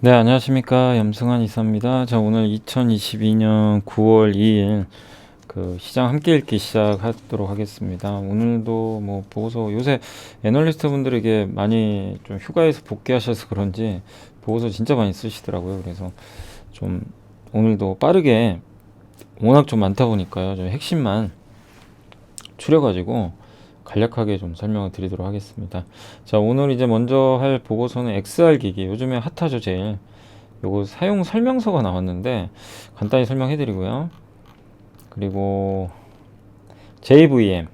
네, 안녕하십니까. 염승환 이사입니다. 자, 오늘 2022년 9월 2일 그 시장 함께 읽기 시작하도록 하겠습니다. 오늘도 뭐 보고서 요새 애널리스트 분들에게 많이 좀 휴가에서 복귀하셔서 그런지 보고서 진짜 많이 쓰시더라고요. 그래서 좀 오늘도 빠르게 워낙 좀 많다 보니까요. 좀 핵심만 추려가지고 간략하게 좀 설명을 드리도록 하겠습니다. 자, 오늘 이제 먼저 할 보고서는 XR 기기. 요즘에 핫하죠, 제일. 요거 사용 설명서가 나왔는데 간단히 설명해 드리고요. 그리고 JVM.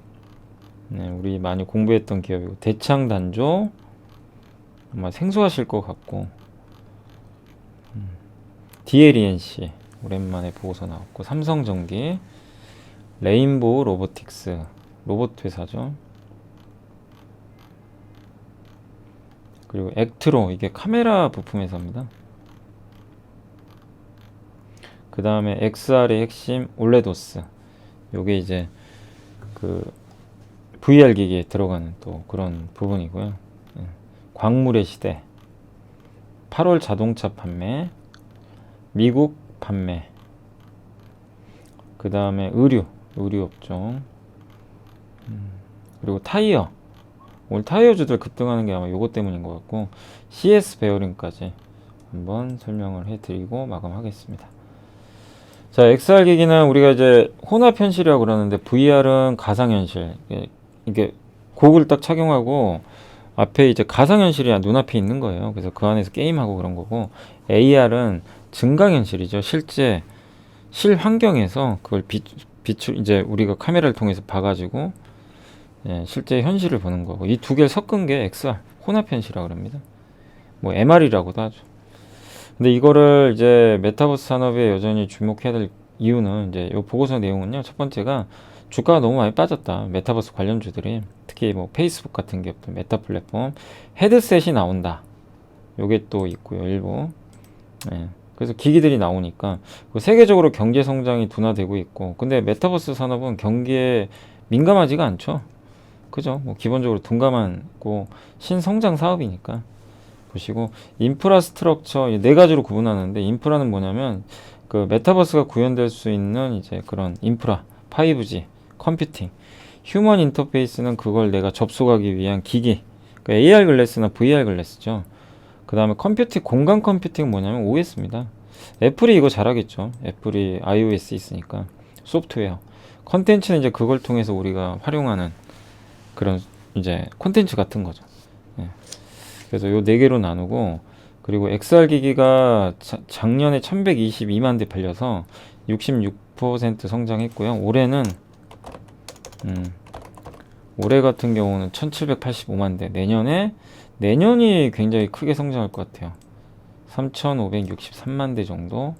네, 우리 많이 공부했던 기업이고 대창 단조 아마 생소하실 것 같고 DLENC 오랜만에 보고서 나왔고 삼성전기 레인보우 로보틱스 로봇 회사죠. 그리고 액트로 이게 카메라 부품 회사입니다. 그 다음에 XR의 핵심 올레도스 요게 이제 그 VR 기기에 들어가는 또 그런 부분이고요. 광물의 시대 8월 자동차 판매 미국 판매 그 다음에 의류 업종 그리고 타이어 오늘 타이어주들 급등하는 게 아마 요것 때문인 것 같고 CS 베어링까지 한번 설명을 해드리고 마감하겠습니다. 자, XR 기기는 우리가 이제 혼합 현실이라고 그러는데 VR은 가상 현실. 이게 고글 딱 착용하고 앞에 이제 가상 현실이 눈앞에 있는 거예요. 그래서 그 안에서 게임하고 그런 거고 AR은 증강 현실이죠. 실제 실환경에서 그걸 비추 이제 우리가 카메라를 통해서 봐가지고 실제 현실을 보는 거고 이 두 개를 섞은 게 XR 혼합 현실이라고 합니다. 뭐 MR이라고도 하죠. 근데 이거를 이제 메타버스 산업에 여전히 주목해야 될 이유는 이제 이 보고서 내용은요. 첫 번째가 주가가 너무 많이 빠졌다. 메타버스 관련주들이 특히 뭐 페이스북 같은 기업들 메타 플랫폼 헤드셋이 나온다. 요게 또 있고요. 일부. 그래서 기기들이 나오니까 세계적으로 경제 성장이 둔화되고 있고 근데 메타버스 산업은 경기에 민감하지가 않죠. 그죠? 뭐 기본적으로 둔감하고 신성장 사업이니까. 보시고 인프라스트럭처 네 가지로 구분하는데 인프라는 뭐냐면 그 메타버스가 구현될 수 있는 이제 그런 인프라 5G 컴퓨팅 휴먼 인터페이스는 그걸 내가 접속하기 위한 기기 그러니까 AR 글래스나 VR 글래스죠. 그 다음에 컴퓨팅 공간 컴퓨팅 뭐냐면 OS입니다. 애플이 이거 잘하겠죠. 애플이 iOS 있으니까 소프트웨어 컨텐츠는 이제 그걸 통해서 우리가 활용하는 그런 이제 콘텐츠 같은 거죠. 그래서 요 네 개로 나누고 그리고 XR 기기가 작년에 1122만 대 팔려서 66% 성장했고요. 올해는 올해 같은 경우는 1785만 대 내년이 굉장히 크게 성장할 것 같아요. 3563만 대 정도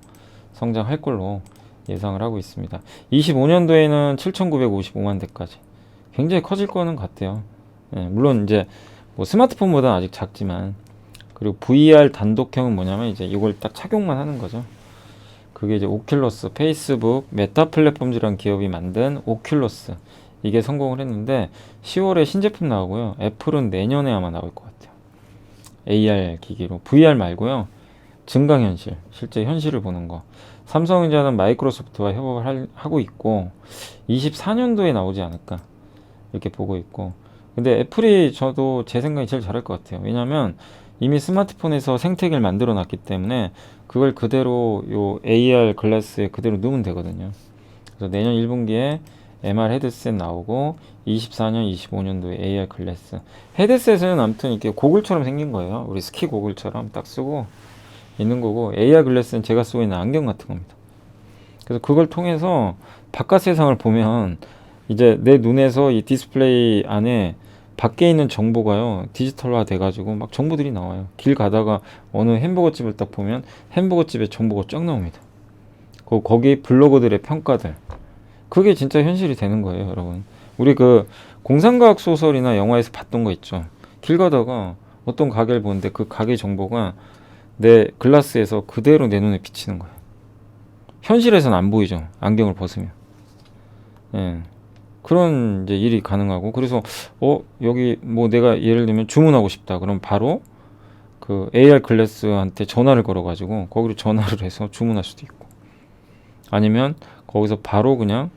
성장할 걸로 예상을 하고 있습니다. 25년도에는 7955만 대까지 굉장히 커질 거는 같아요. 물론 이제 뭐 스마트폰보다는 아직 작지만 그리고 VR 단독형은 뭐냐면 이제 이걸 딱 착용만 하는 거죠. 그게 이제 오큘러스, 페이스북, 메타 플랫폼즈라는 기업이 만든 오큘러스 이게 성공을 했는데 10월에 신제품 나오고요. 애플은 내년에 아마 나올 것 같아요. AR 기기로 VR 말고요. 증강현실, 실제 현실을 보는 거. 삼성전자는 마이크로소프트와 협업을 하고 있고 24년도에 나오지 않을까 이렇게 보고 있고 근데 애플이 저도 제 생각이 제일 잘할 것 같아요. 왜냐면 이미 스마트폰에서 생태계를 만들어 놨기 때문에 그걸 그대로 요 AR 글래스에 그대로 넣으면 되거든요. 그래서 내년 1분기에 MR 헤드셋 나오고 24년, 25년도에 AR 글래스. 헤드셋은 아무튼 이렇게 고글처럼 생긴 거예요. 우리 스키 고글처럼 딱 쓰고 있는 거고 AR 글래스는 제가 쓰고 있는 안경 같은 겁니다. 그래서 그걸 통해서 바깥 세상을 보면 이제 내 눈에서 이 디스플레이 안에 밖에 있는 정보가요 디지털화 돼가지고 막 정보들이 나와요. 길 가다가 어느 햄버거 집을 딱 보면 햄버거 집에 정보가 쫙 나옵니다. 거기 블로거들의 평가들 그게 진짜 현실이 되는 거예요, 여러분. 우리 그 공상과학 소설이나 영화에서 봤던 거 있죠. 길 가다가 어떤 가게를 보는데 그 가게 정보가 내 글라스에서 그대로 내 눈에 비치는 거예요. 현실에서는 안 보이죠. 안경을 벗으면. 그런 이제 일이 가능하고 그래서 여기 뭐 내가 예를 들면 주문하고 싶다. 그럼 바로 그 AR 글래스한테 전화를 걸어가지고 거기로 전화를 해서 주문할 수도 있고, 아니면 거기서 바로 그냥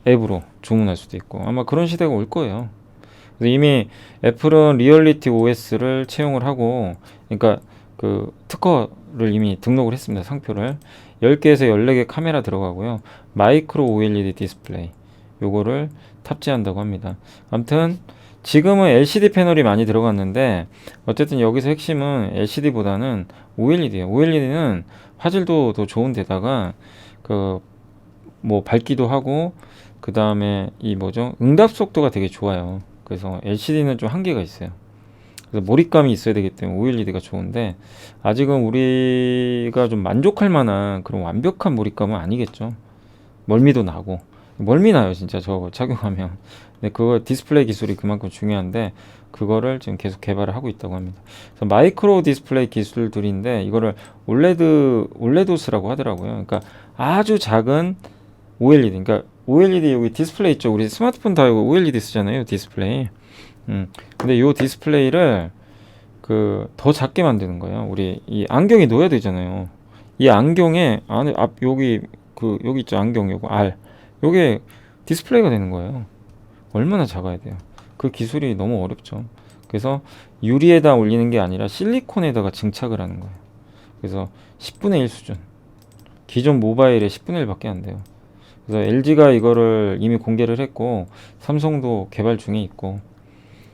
앱으로 주문할 수도 있고, 아마 그런 시대가 올 거예요. 그래서 이미 애플은 리얼리티 OS를 채용을 하고, 그러니까 그 특허를 이미 등록을 했습니다. 상표를 10개에서 14개 카메라 들어가고요. 마이크로 OLED 디스플레이 요거를 탑재한다고 합니다. 아무튼 지금은 LCD 패널이 많이 들어갔는데, 어쨌든 여기서 핵심은 LCD보다는 OLED예요. OLED는 화질도 더 좋은 데다가 그 뭐 밝기도 하고, 그 다음에 이 뭐죠, 응답 속도가 되게 좋아요. 그래서 LCD는 좀 한계가 있어요. 그래서 몰입감이 있어야 되기 때문에 OLED가 좋은데, 아직은 우리가 좀 만족할 만한 그런 완벽한 몰입감은 아니겠죠. 멀미도 나고, 멀미 나요 진짜 저거 착용하면. 근데 그거 디스플레이 기술이 그만큼 중요한데, 그거를 지금 계속 개발을 하고 있다고 합니다. 그래서 마이크로 디스플레이 기술들인데, 이거를 올레도스라고 하더라고요. 그러니까 아주 작은 OLED, 그러니까 OLED 여기 디스플레이 있죠. 우리 스마트폰 다 이거 OLED 쓰잖아요, 디스플레이. 근데 요 디스플레이를 그 더 작게 만드는 거예요. 우리 이 안경에 넣어야 되잖아요. 이 안경에 안에 앞 여기 그 여기 있죠, 안경 요거 알 요게 디스플레이가 되는 거예요. 얼마나 작아야 돼요. 그 기술이 너무 어렵죠. 그래서 유리에다 올리는 게 아니라 실리콘에다가 증착을 하는 거예요. 그래서 10분의 1 수준. 기존 모바일의 10분의 1밖에 안 돼요. 그래서 LG가 이거를 이미 공개를 했고, 삼성도 개발 중에 있고.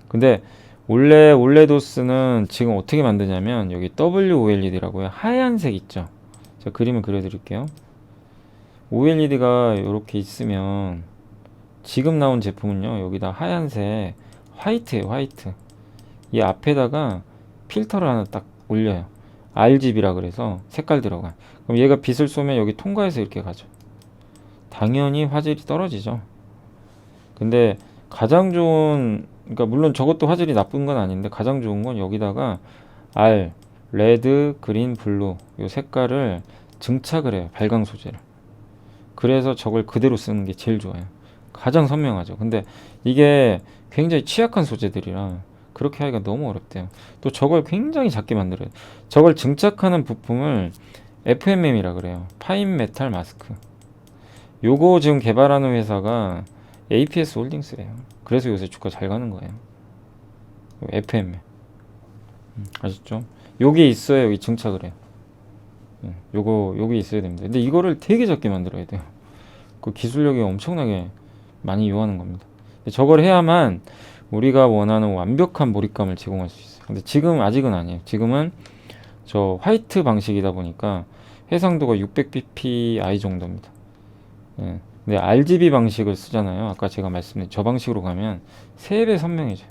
근데 원래 올레도스는 지금 어떻게 만드냐면, 여기 WOLED라고요. 하얀색 있죠. 제가 그림을 그려드릴게요. OLED가 이렇게 있으면, 지금 나온 제품은요, 여기다 하얀색 화이트예요, 화이트. 이 앞에다가 필터를 하나 딱 올려요. RGB라 그래서 색깔 들어가. 그럼 얘가 빛을 쏘면 여기 통과해서 이렇게 가죠. 당연히 화질이 떨어지죠. 근데 가장 좋은, 그러니까 물론 저것도 화질이 나쁜 건 아닌데, 가장 좋은 건 여기다가 R, 레드, 그린, 블루 요 색깔을 증착을 해요. 발광 소재를. 그래서 저걸 그대로 쓰는 게 제일 좋아요. 가장 선명하죠. 근데 이게 굉장히 취약한 소재들이라 그렇게 하기가 너무 어렵대요. 또 저걸 굉장히 작게 만들어요. 저걸 증착하는 부품을 FMM이라 그래요. 파인 메탈 마스크. 요거 지금 개발하는 회사가 APS 홀딩스예요. 그래서 요새 주가 잘 가는 거예요. FM. 아셨죠? 요게 있어야 여기 증착을 해요. 요게 있어야 됩니다. 근데 이거를 되게 작게 만들어야 돼요. 그 기술력이 엄청나게 많이 요하는 겁니다. 저걸 해야만 우리가 원하는 완벽한 몰입감을 제공할 수 있어요. 근데 지금 아직은 아니에요. 지금은 저 화이트 방식이다 보니까 해상도가 600ppi 정도입니다. 예. 근데 RGB 방식을 쓰잖아요. 아까 제가 말씀드린 저 방식으로 가면 3배 선명해져요.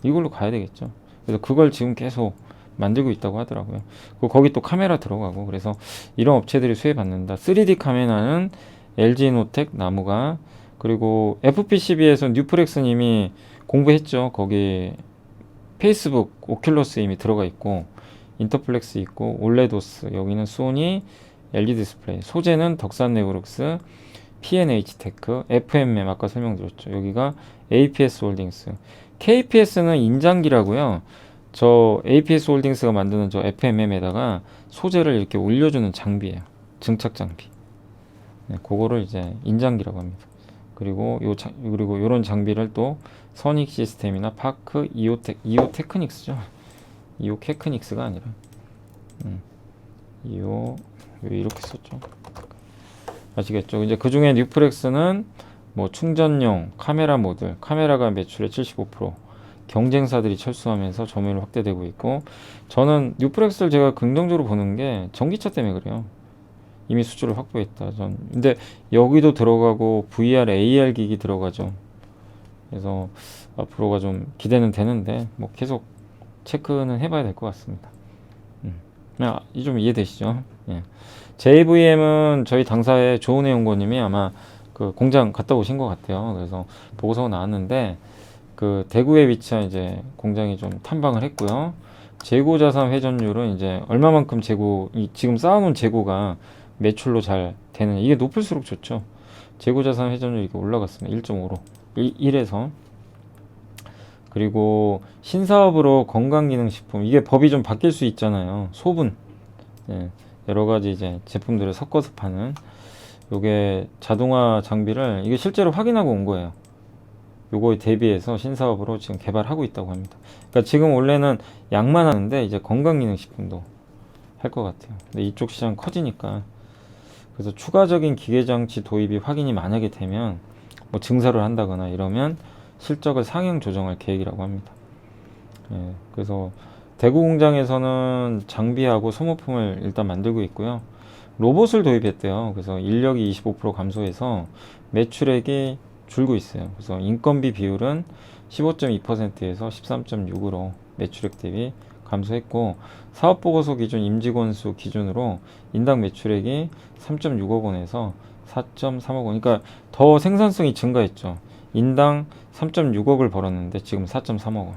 이걸로 가야 되겠죠. 그래서 그걸 지금 계속 만들고 있다고 하더라고요. 거기 또 카메라 들어가고, 그래서 이런 업체들이 수혜 받는다. 3D 카메라는 LG노텍, 나무가, 그리고 FPCB에서 뉴프렉스님이 공부했죠. 거기 페이스북, 오큘러스 이미 들어가 있고, 인터플렉스 있고, 올레도스, 여기는 소니, LG 디스플레이, 소재는 덕산 네오룩스, P&H 테크, FMM 아까 설명드렸죠. 여기가 APS 홀딩스. KPS는 인장기라고요. 저 APS 홀딩스가 만드는 저 FMM에다가 소재를 이렇게 올려주는 장비예요. 증착 장비. 네, 그거를 이제 인장기라고 합니다. 그리고 그리고 요런 장비를 또 선익 시스템이나 파크, 이오 테크닉스죠. 이오 테크닉스가 아니라 이렇게 썼죠. 아시겠죠? 이제 그 중에 뉴프렉스는 뭐 충전용 카메라 모듈, 카메라가 매출의 75%, 경쟁사들이 철수하면서 점유율 확대되고 있고, 저는 뉴프렉스를 제가 긍정적으로 보는 게 전기차 때문에 그래요. 이미 수주를 확보했다. 근데 여기도 들어가고 VR, AR 기기 들어가죠. 그래서 앞으로가 좀 기대는 되는데, 뭐 계속 체크는 해봐야 될 것 같습니다. 좀 이해되시죠? 예. JVM은 저희 당사의 조은혜 연구원님이 아마 그 공장 갔다 오신 것 같아요. 그래서 보고서가 나왔는데, 그 대구에 위치한 이제 공장이 좀 탐방을 했고요. 재고 자산 회전율은 이제 얼마만큼 지금 쌓아놓은 재고가 매출로 잘 되는, 이게 높을수록 좋죠. 재고 자산 회전율이 이렇게 올라갔습니다. 1.5로 1에서. 그리고 신사업으로 건강기능식품, 이게 법이 좀 바뀔 수 있잖아요. 소분, 예, 여러 가지 이제 제품들을 섞어서 파는, 요게 자동화 장비를 이게 실제로 확인하고 온 거예요. 요거에 대비해서 신사업으로 지금 개발하고 있다고 합니다. 그러니까 지금 원래는 약만 하는데 이제 건강기능식품도 할 것 같아요. 근데 이쪽 시장 커지니까, 그래서 추가적인 기계장치 도입이 확인이 만약에 되면 뭐 증설을 한다거나 이러면 실적을 상향 조정할 계획이라고 합니다. 예, 그래서 대구 공장에서는 장비하고 소모품을 일단 만들고 있고요. 로봇을 도입했대요. 그래서 인력이 25% 감소해서 매출액이 줄고 있어요. 그래서 인건비 비율은 15.2%에서 13.6으로 매출액 대비 감소했고, 사업보고서 기준 임직원 수 기준으로 인당 매출액이 3.6억 원에서 4.3억 원, 그러니까 더 생산성이 증가했죠. 인당 3.6억을 벌었는데 지금 4.3억 원.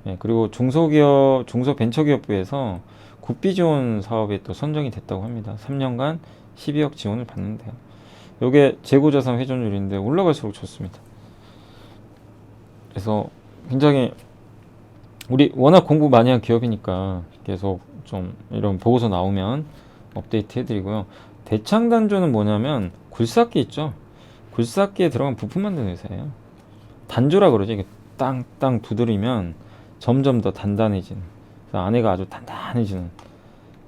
예, 그리고 중소기업, 중소벤처기업부에서 국비 지원 사업에 또 선정이 됐다고 합니다. 3년간 12억 지원을 받는데요. 요게 재고자산 회전율인데 올라갈수록 좋습니다. 그래서 굉장히 우리 워낙 공부 많이 한 기업이니까 계속 좀 이런 보고서 나오면 업데이트 해드리고요. 대창단조는 뭐냐면 굴삭기 있죠? 굴삭기에 들어간 부품 만드는 회사예요. 단조라 그러죠. 이게 땅땅 두드리면 점점 더 단단해지는, 그래서 안에가 아주 단단해지는,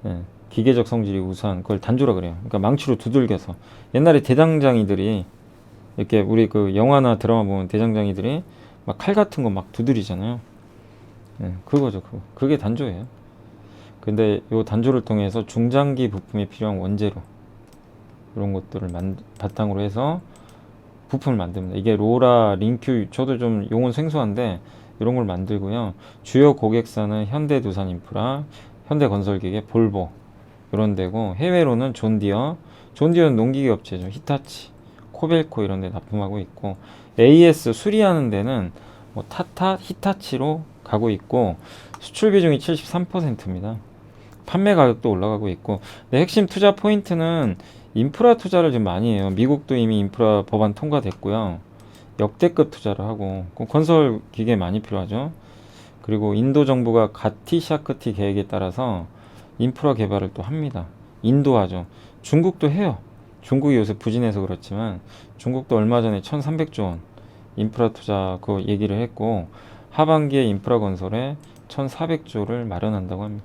예, 기계적 성질이 우수한 그걸 단조라 그래요. 그러니까 망치로 두들겨서, 옛날에 대장장이들이 이렇게 우리 그 영화나 드라마 보면 대장장이들이 막 칼 같은 거 막 두드리잖아요. 예, 그거죠. 그게 단조예요. 근데 요 단조를 통해서 중장기 부품에 필요한 원재료, 이런 것들을 바탕으로 해서 부품을 만듭니다. 이게 로라, 링큐, 저도 좀 용어는 생소한데 이런 걸 만들고요. 주요 고객사는 현대두산인프라, 현대건설기계, 볼보 이런 데고, 해외로는 존디어는 농기계 업체죠. 히타치, 코벨코 이런 데 납품하고 있고, AS 수리하는 데는 뭐 타타, 히타치로 가고 있고, 수출 비중이 73%입니다. 판매 가격도 올라가고 있고, 근데 핵심 투자 포인트는 인프라 투자를 좀 많이 해요. 미국도 이미 인프라 법안 통과됐고요. 역대급 투자를 하고, 건설 기계 많이 필요하죠. 그리고 인도 정부가 가티 샤크티 계획에 따라서 인프라 개발을 또 합니다. 인도하죠. 중국도 해요. 중국이 요새 부진해서 그렇지만 중국도 얼마 전에 1300조 원 인프라 투자 그 얘기를 했고, 하반기에 인프라 건설에 1400조를 마련한다고 합니다.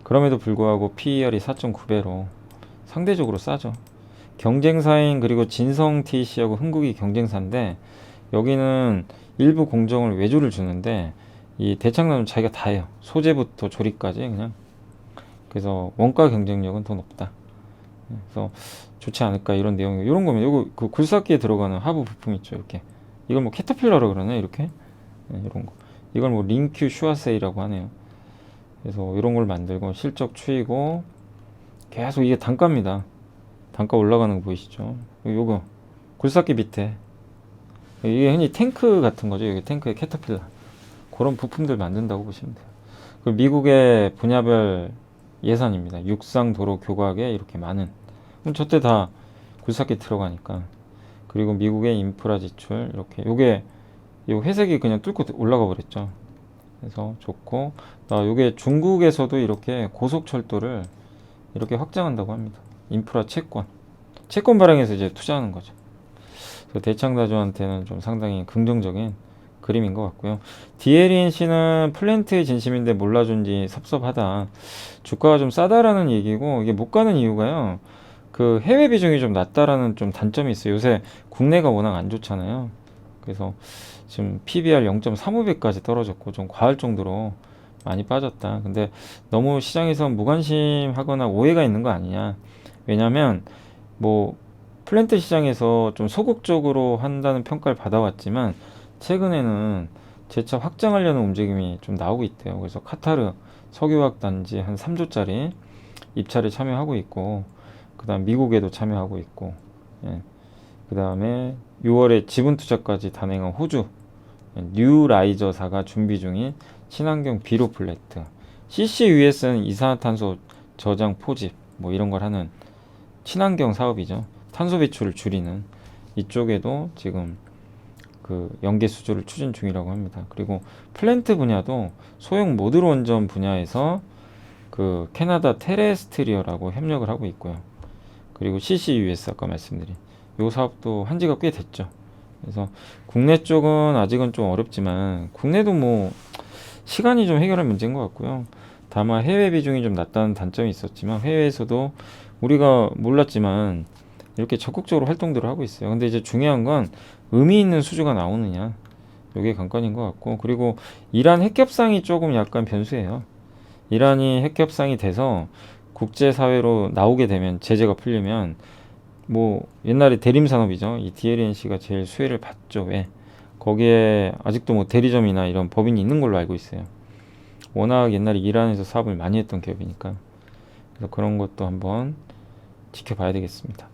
그럼에도 불구하고 PER이 4.9배로 상대적으로 싸죠. 경쟁사인, 그리고 진성 TC하고 흥국이 경쟁사인데 여기는 일부 공정을 외주를 주는데 이 대창단은 자기가 다 해요. 소재부터 조립까지 그냥. 그래서 원가 경쟁력은 더 높다. 그래서 좋지 않을까, 이런 내용이고, 이런 거면 요거 그 굴삭기에 들어가는 하부 부품 있죠. 이렇게 이걸 뭐 캐터필러라고 그러네. 이렇게, 이런 거, 이걸 뭐 링큐 슈아세이라고 하네요. 그래서 이런 걸 만들고 실적 추이고 계속 이게 단가입니다. 단가 올라가는 거 보이시죠? 요거 굴삭기 밑에 이게 흔히 탱크 같은 거죠. 여기 탱크의 캐터필러, 그런 부품들 만든다고 보시면 돼요. 그 미국의 분야별 예산입니다. 육상 도로 교각에 이렇게 많은, 그럼 저때 다 굴삭기 들어가니까. 그리고 미국의 인프라 지출, 이렇게 요게 요 회색이 그냥 뚫고 올라가 버렸죠. 그래서 좋고, 요게 중국에서도 이렇게 고속철도를 이렇게 확장한다고 합니다. 인프라 채권 발행해서 이제 투자하는 거죠. 그래서 대창다주한테는 좀 상당히 긍정적인 그림인 것 같고요. DLNC는 플랜트의 진심인데 몰라준지 섭섭하다. 주가가 좀 싸다라는 얘기고, 이게 못 가는 이유가요, 그 해외 비중이 좀 낮다라는 좀 단점이 있어요. 요새 국내가 워낙 안 좋잖아요. 그래서 지금 PBR 0.35배까지 떨어졌고 좀 과할 정도로 많이 빠졌다. 근데 너무 시장에서 무관심하거나 오해가 있는 거 아니냐. 왜냐면 뭐 플랜트 시장에서 좀 소극적으로 한다는 평가를 받아왔지만 최근에는 재차 확장하려는 움직임이 좀 나오고 있대요. 그래서 카타르 석유화학 단지 한 3조짜리 입찰에 참여하고 있고, 그 다음 미국에도 참여하고 있고, 예. 그 다음에 6월에 지분 투자까지 단행한 호주 뉴라이저사가 준비 중인 친환경 비료 플랜트, CCUS는 이산화탄소 저장 포집 뭐 이런 걸 하는 친환경 사업이죠. 탄소 배출을 줄이는, 이쪽에도 지금 그 연계 수주를 추진 중이라고 합니다. 그리고 플랜트 분야도 소형 모듈 원전 분야에서 그 캐나다 테레스트리어라고 협력을 하고 있고요. 그리고 CCUS 아까 말씀드린 요 사업도 한 지가 꽤 됐죠. 그래서 국내 쪽은 아직은 좀 어렵지만 국내도 뭐 시간이 좀 해결할 문제인 것 같고요. 다만 해외 비중이 좀 낮다는 단점이 있었지만 해외에서도 우리가 몰랐지만 이렇게 적극적으로 활동들을 하고 있어요. 근데 이제 중요한 건 의미 있는 수주가 나오느냐, 이게 관건인 것 같고, 그리고 이란 핵협상이 조금 약간 변수예요. 이란이 핵협상이 돼서 국제사회로 나오게 되면, 제재가 풀리면 뭐 옛날에 대림산업이죠. 이 DLNC가 제일 수혜를 받죠. 왜? 거기에 아직도 뭐 대리점이나 이런 법인이 있는 걸로 알고 있어요. 워낙 옛날에 이란에서 사업을 많이 했던 기업이니까. 그래서 그런 것도 한번 지켜봐야 되겠습니다.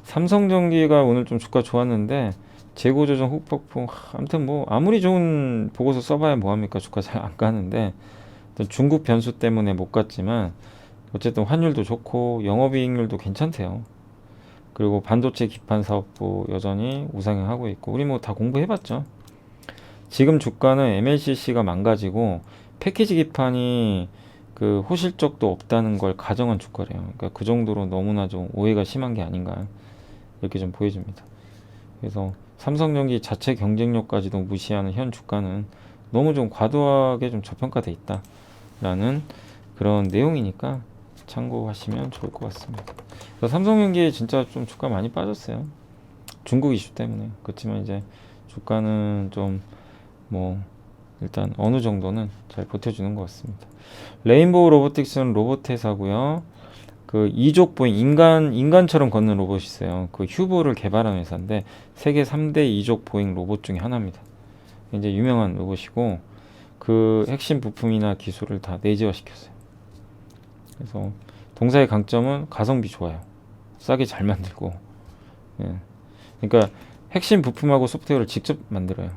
삼성전기가 오늘 좀 주가 좋았는데 재고 조정 후폭풍, 아무튼 뭐 아무리 좋은 보고서 써봐야 뭐합니까? 주가 잘 안 가는데 중국 변수 때문에 못 갔지만 어쨌든 환율도 좋고 영업이익률도 괜찮대요. 그리고 반도체 기판 사업부 여전히 우상향하고 있고, 우리 뭐 다 공부해봤죠. 지금 주가는 MLCC가 망가지고 패키지 기판이 그 호실적도 없다는 걸 가정한 주가래요. 그러니까 그 정도로 너무나 좀 오해가 심한 게 아닌가, 이렇게 좀 보여집니다. 그래서 삼성전기 자체 경쟁력까지도 무시하는 현 주가는 너무 좀 과도하게 좀 저평가돼 있다라는 그런 내용이니까 참고하시면 좋을 것 같습니다. 그래서 삼성전기 진짜 좀 주가 많이 빠졌어요. 중국 이슈 때문에. 그렇지만 이제 주가는 좀 뭐 일단 어느 정도는 잘 버텨주는 것 같습니다. 레인보우 로보틱스는 로봇 회사고요. 그 이족 보잉, 인간처럼 걷는 로봇이 있어요. 그 휴보를 개발한 회사인데 세계 3대 이족 보잉 로봇 중에 하나입니다. 이제 유명한 로봇이고 그 핵심 부품이나 기술을 다 내재화 시켰어요. 그래서 동사의 강점은 가성비 좋아요. 싸게 잘 만들고. 예. 그러니까 핵심 부품하고 소프트웨어를 직접 만들어요.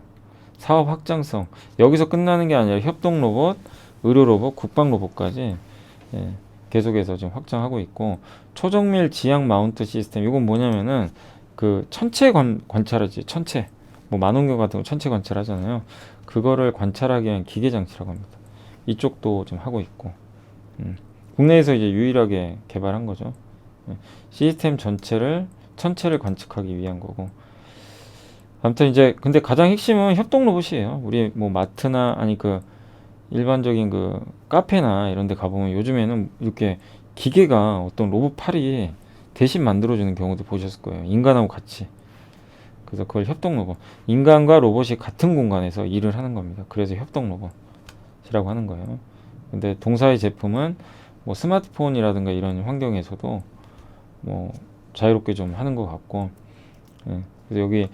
사업 확장성. 여기서 끝나는 게 아니라 협동 로봇, 의료 로봇, 국방 로봇까지 예. 계속해서 지금 확장하고 있고, 초정밀 지향 마운트 시스템, 이건 뭐냐면은 그 천체 관찰하지, 천체, 뭐 만원경 같은 거 천체 관찰하잖아요. 그거를 관찰하기 위한 기계 장치라고 합니다. 이쪽도 좀 하고 있고, 국내에서 이제 유일하게 개발한 거죠. 시스템 전체를 천체를 관측하기 위한 거고. 아무튼 이제 근데 가장 핵심은 협동 로봇이에요. 우리 뭐 마트나 아니 그 일반적인 그 카페나 이런 데 가보면 요즘에는 이렇게 기계가 어떤 로봇 팔이 대신 만들어주는 경우도 보셨을 거예요. 인간하고 같이. 그래서 그걸 협동 로봇. 인간과 로봇이 같은 공간에서 일을 하는 겁니다. 그래서 협동 로봇이라고 하는 거예요. 근데 동사의 제품은 뭐 스마트폰이라든가 이런 환경에서도 뭐 자유롭게 좀 하는 것 같고, 예. 그래서 여기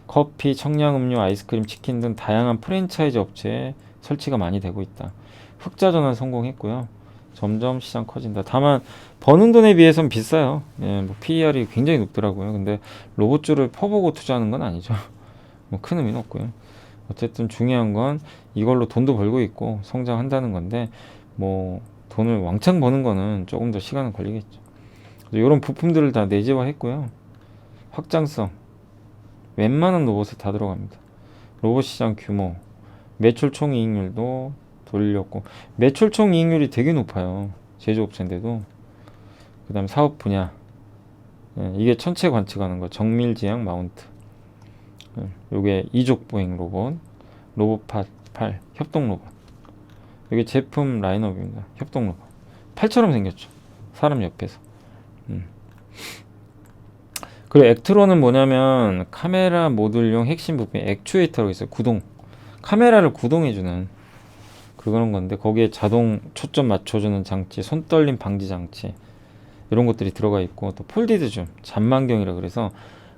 커피, 청량음료, 아이스크림, 치킨 등 다양한 프랜차이즈 업체에 설치가 많이 되고 있다. 흑자 전환 성공했고요. 점점 시장 커진다. 다만 버는 돈에 비해서는 비싸요. 예, 뭐 PER이 굉장히 높더라고요. 근데 로봇주를 퍼보고 투자하는 건 아니죠. 뭐 큰 의미는 없고요. 어쨌든 중요한 건 이걸로 돈도 벌고 있고 성장한다는 건데, 뭐 돈을 왕창 버는 거는 조금 더 시간은 걸리겠죠. 이런 부품들을 다 내재화했고요. 확장성, 웬만한 로봇에 다 들어갑니다. 로봇 시장 규모, 매출 총 이익률도 돌렸고, 매출 총 이익률이 되게 높아요. 제조업체인데도. 그 다음에 사업 분야, 예, 이게 천체 관측하는 거, 정밀 지향 마운트, 예, 요게 이족 보잉 로봇, 로봇 팔, 협동 로봇. 이게 제품 라인업입니다. 협동 로봇. 팔처럼 생겼죠. 사람 옆에서. 그리고 액트로는 뭐냐면 카메라 모듈용 핵심 부품이 액추에이터라고 있어요. 구동. 카메라를 구동해주는 그런 건데, 거기에 자동 초점 맞춰주는 장치, 손떨림 방지 장치, 이런 것들이 들어가 있고, 또 폴디드 줌, 잔망경이라 그래서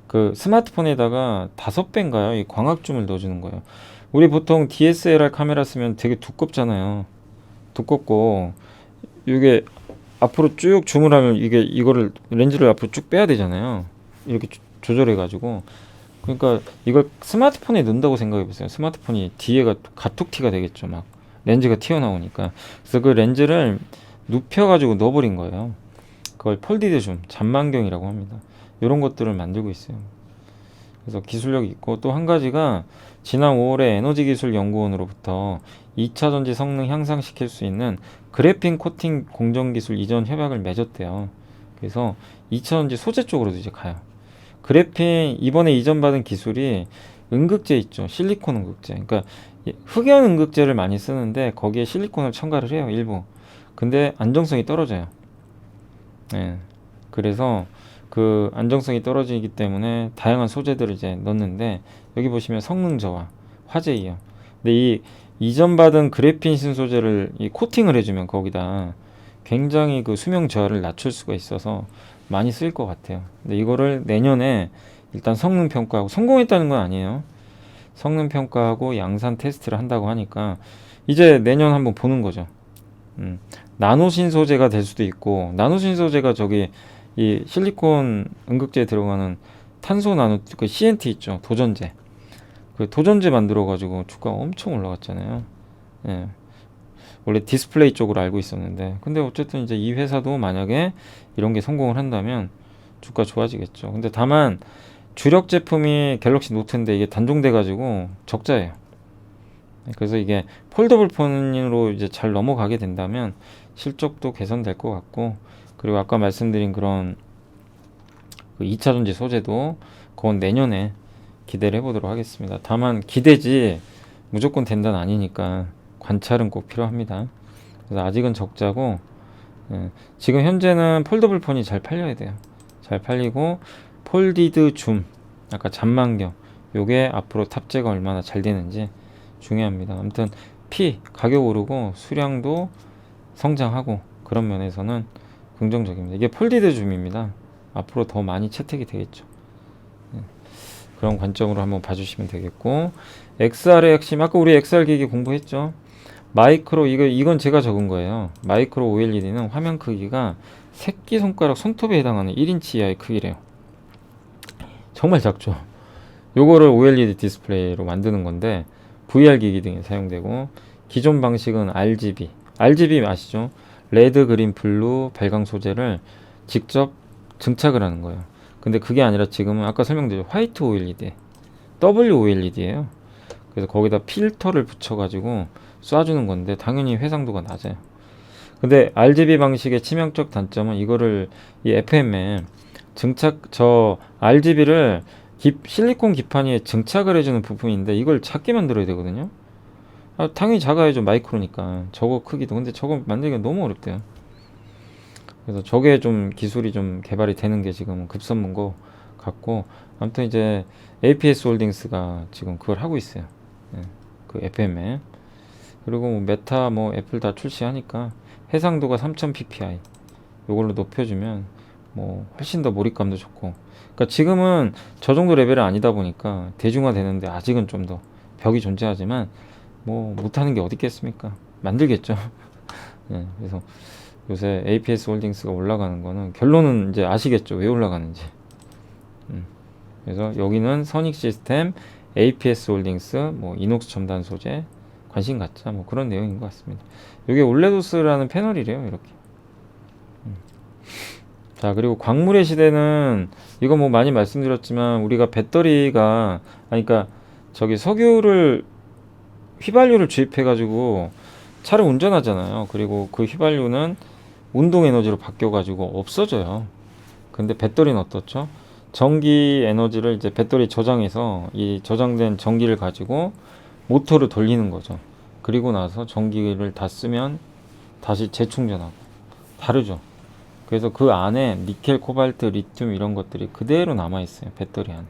그 스마트폰에다가 5배인가요? 이 광학줌을 넣어주는 거예요. 우리 보통 DSLR 카메라 쓰면 되게 두껍잖아요. 두껍고 이게 앞으로 쭉 줌을 하면 이거를 렌즈를 앞으로 쭉 빼야 되잖아요. 이렇게 조절해 가지고. 그러니까 이걸 스마트폰에 넣는다고 생각해 보세요. 스마트폰이 뒤에가 가툭티가 되겠죠. 막 렌즈가 튀어나오니까. 그래서 그 렌즈를 눕혀 가지고 넣어버린 거예요. 그걸 폴디드 줌, 잔망경이라고 합니다. 이런 것들을 만들고 있어요. 그래서 기술력이 있고, 또 한 가지가 지난 5월에 에너지기술연구원으로부터 2차 전지 성능 향상시킬 수 있는 그래핀 코팅 공정기술 이전 협약을 맺었대요. 그래서 2차 전지 소재 쪽으로도 이제 가요. 그래핀 이번에 이전받은 기술이 음극재 있죠. 실리콘 음극재. 그러니까 흑연 음극재를 많이 쓰는데 거기에 실리콘을 첨가를 해요. 일부. 근데 안정성이 떨어져요. 예. 그래서 그 안정성이 떨어지기 때문에 다양한 소재들을 이제 넣는데, 여기 보시면 성능 저하, 화재 이용. 근데 이 이전 받은 그래핀 신소재를 이 코팅을 해주면 거기다 굉장히 그 수명 저하를 낮출 수가 있어서 많이 쓰일 것 같아요. 근데 이거를 내년에 일단 성능 평가하고, 성공했다는 건 아니에요. 성능 평가하고 양산 테스트를 한다고 하니까 이제 내년 한번 보는 거죠. 나노신 소재가 될 수도 있고, 나노신 소재가 저기 이 실리콘 음극재에 들어가는 탄소 나노 그 CNT 있죠. 도전제. 그 도전제 만들어 가지고 주가가 엄청 올라갔잖아요. 예. 원래 디스플레이 쪽으로 알고 있었는데, 근데 어쨌든 이제 이 회사도 만약에 이런 게 성공을 한다면 주가 좋아지겠죠. 근데 다만 주력 제품이 갤럭시 노트인데 이게 단종돼 가지고 적자예요. 그래서 이게 폴더블 폰으로 이제 잘 넘어가게 된다면 실적도 개선될 것 같고, 그리고 아까 말씀드린 그런 그 2차 전지 소재도 그건 내년에 기대를 해보도록 하겠습니다. 다만 기대지 무조건 된다는 아니니까 관찰은 꼭 필요합니다. 그래서 아직은 적자고, 예, 지금 현재는 폴더블 폰이 잘 팔려야 돼요. 잘 팔리고 폴디드 줌, 아까 잠만경, 요게 앞으로 탑재가 얼마나 잘 되는지 중요합니다. 아무튼 가격 오르고 수량도 성장하고, 그런 면에서는 긍정적입니다. 이게 폴디드 줌입니다. 앞으로 더 많이 채택이 되겠죠. 네. 그런 관점으로 한번 봐주시면 되겠고, XR의 핵심, 아까 우리 XR 기기 공부했죠. 마이크로, 이건 제가 적은 거예요. 마이크로 OLED는 화면 크기가 새끼손가락 손톱에 해당하는 1인치 이하의 크기래요. 정말 작죠. 요거를 OLED 디스플레이로 만드는 건데 VR 기기 등에 사용되고, 기존 방식은 RGB 아시죠? 레드, 그린, 블루, 발광 소재를 직접 증착을 하는 거예요. 근데 그게 아니라 지금은 아까 설명드린 화이트 OLED, WOLED예요. 그래서 거기다 필터를 붙여가지고 쏴주는 건데 당연히 회상도가 낮아요. 근데 RGB 방식의 치명적 단점은 이거를 이 FM에 RGB를 실리콘 기판 위에 증착을 해주는 부품인데 이걸 작게 만들어야 되거든요. 당연히 작아야죠. 마이크로니까. 저거 크기도. 근데 저거 만들기가 너무 어렵대요. 그래서 저게 좀 기술이 좀 개발이 되는 게 지금 급선무인 것 같고, 아무튼 이제 APS 홀딩스가 지금 그걸 하고 있어요. 예, 그 FM에. 그리고 뭐 메타, 뭐 애플 다 출시하니까 해상도가 3000 ppi 요걸로 높여주면 뭐 훨씬 더 몰입감도 좋고. 그러니까 지금은 저 정도 레벨은 아니다 보니까 대중화 되는데 아직은 좀 더 벽이 존재하지만 뭐 못하는 게 어디 있겠습니까? 만들겠죠. 네, 그래서 요새 APS 홀딩스가 올라가는 거는 결론은 이제 아시겠죠? 왜 올라가는지. 그래서 여기는 선익 시스템, APS 홀딩스, 뭐 이녹스 첨단 소재, 관심 갖자, 뭐 그런 내용인 것 같습니다. 이게 올레도스라는 패널이래요, 이렇게. 자, 그리고 광물의 시대는 이거 뭐 많이 말씀드렸지만 우리가 배터리가, 그러니까 저기 휘발유를 주입해가지고 차를 운전하잖아요. 그리고 그 휘발유는 운동 에너지로 바뀌어가지고 없어져요. 근데 배터리는 어떻죠? 전기 에너지를 이제 배터리 저장해서 이 저장된 전기를 가지고 모터를 돌리는 거죠. 그리고 나서 전기를 다 쓰면 다시 재충전하고. 다르죠. 그래서 그 안에 니켈, 코발트, 리튬 이런 것들이 그대로 남아있어요. 배터리 안에.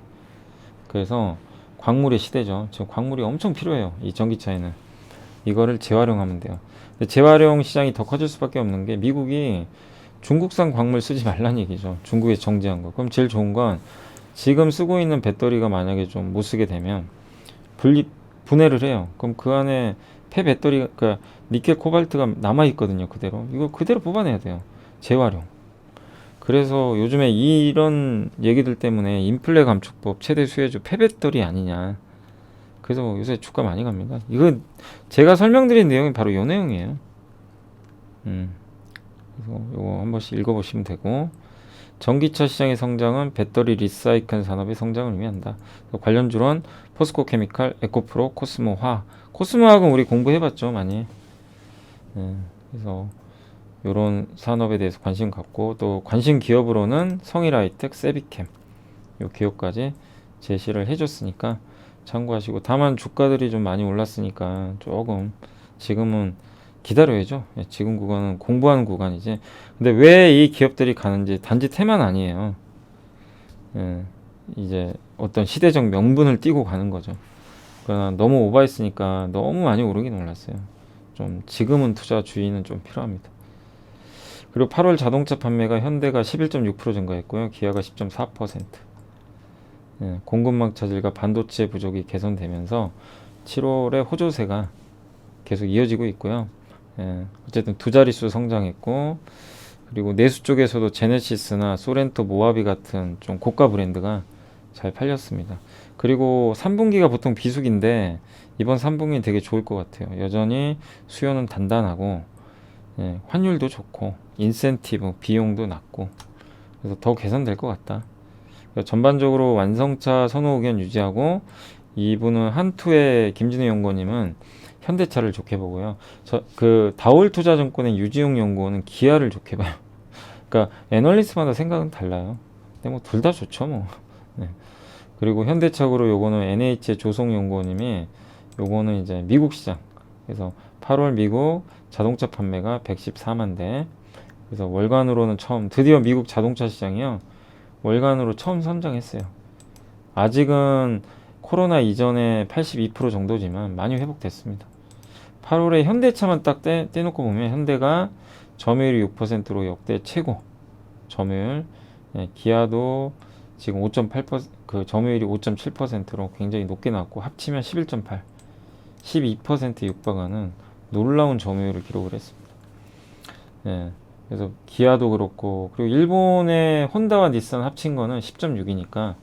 그래서 광물의 시대죠. 지금 광물이 엄청 필요해요. 이 전기차에는. 이거를 재활용하면 돼요. 근데 재활용 시장이 더 커질 수밖에 없는 게 미국이 중국산 광물 쓰지 말라는 얘기죠. 중국에 정지한 거. 그럼 제일 좋은 건 지금 쓰고 있는 배터리가 만약에 좀 못 쓰게 되면 분해를 해요. 그럼 그 안에 폐배터리가, 그러니까 니켈, 코발트가 남아있거든요. 그대로. 이거 그대로 뽑아내야 돼요. 재활용. 그래서 요즘에 이런 얘기들 때문에 인플레 감축법 최대 수혜주 폐배터리 아니냐. 그래서 요새 주가 많이 갑니다. 이거 제가 설명드린 내용이 바로 이 내용이에요. 그래서 요거 한 번씩 읽어보시면 되고. 전기차 시장의 성장은 배터리 리사이클 산업의 성장을 의미한다. 관련주론 포스코케미칼, 에코프로, 코스모화학. 코스모화학은 우리 공부해봤죠, 많이. 네, 그래서 이런 산업에 대해서 관심 갖고 또 관심 기업으로는 성일하이텍, 세비캠 이 기업까지 제시를 해줬으니까 참고하시고, 다만 주가들이 좀 많이 올랐으니까 조금 지금은 기다려야죠. 예, 지금 구간은 공부하는 구간이지. 근데 왜 이 기업들이 가는지 단지 테만 아니에요. 예, 이제 어떤 시대적 명분을 띠고 가는 거죠. 그러나 너무 오버했으니까 너무 많이 오르긴 올랐어요. 좀 지금은 투자 주의는 좀 필요합니다. 그리고 8월 자동차 판매가 현대가 11.6% 증가했고요. 기아가 10.4%. 예, 공급망 차질과 반도체 부족이 개선되면서 7월에 호조세가 계속 이어지고 있고요. 예, 어쨌든 두 자릿수 성장했고, 그리고 내수 쪽에서도 제네시스나 소렌토, 모하비 같은 좀 고가 브랜드가 잘 팔렸습니다. 그리고 3분기가 보통 비수기인데 이번 3분기는 되게 좋을 것 같아요. 여전히 수요는 단단하고, 예, 환율도 좋고 인센티브 비용도 낮고, 그래서 더 개선될 것 같다. 전반적으로 완성차 선호 의견 유지하고, 이분은 한투의 김진우 연구원님은 현대차를 좋게 보고요. 그 다올 투자증권의 유지용 연구원은 기아를 좋게 봐요. 그러니까 애널리스트마다 생각은 달라요. 근데 뭐 둘 다 좋죠, 뭐. 네. 그리고 현대차로 요거는 NH의 조성 연구원님이 요거는 이제 미국 시장. 그래서 8월 미국 자동차 판매가 114만 대. 그래서 월간으로는 처음 드디어 미국 자동차 시장이요. 월간으로 처음 선장했어요. 아직은 코로나 이전에 82% 정도지만 많이 회복됐습니다. 8월에 현대차만 딱 떼놓고 보면 현대가 점유율이 6%로 역대 최고 점유율. 예, 기아도 지금 5.8%, 그 점유율이 5.7%로 굉장히 높게 나왔고 합치면 11.8, 12% 육박하는 놀라운 점유율을 기록을 했습니다. 예, 그래서 기아도 그렇고, 그리고 일본의 혼다와 닛산 합친 거는 10.6이니까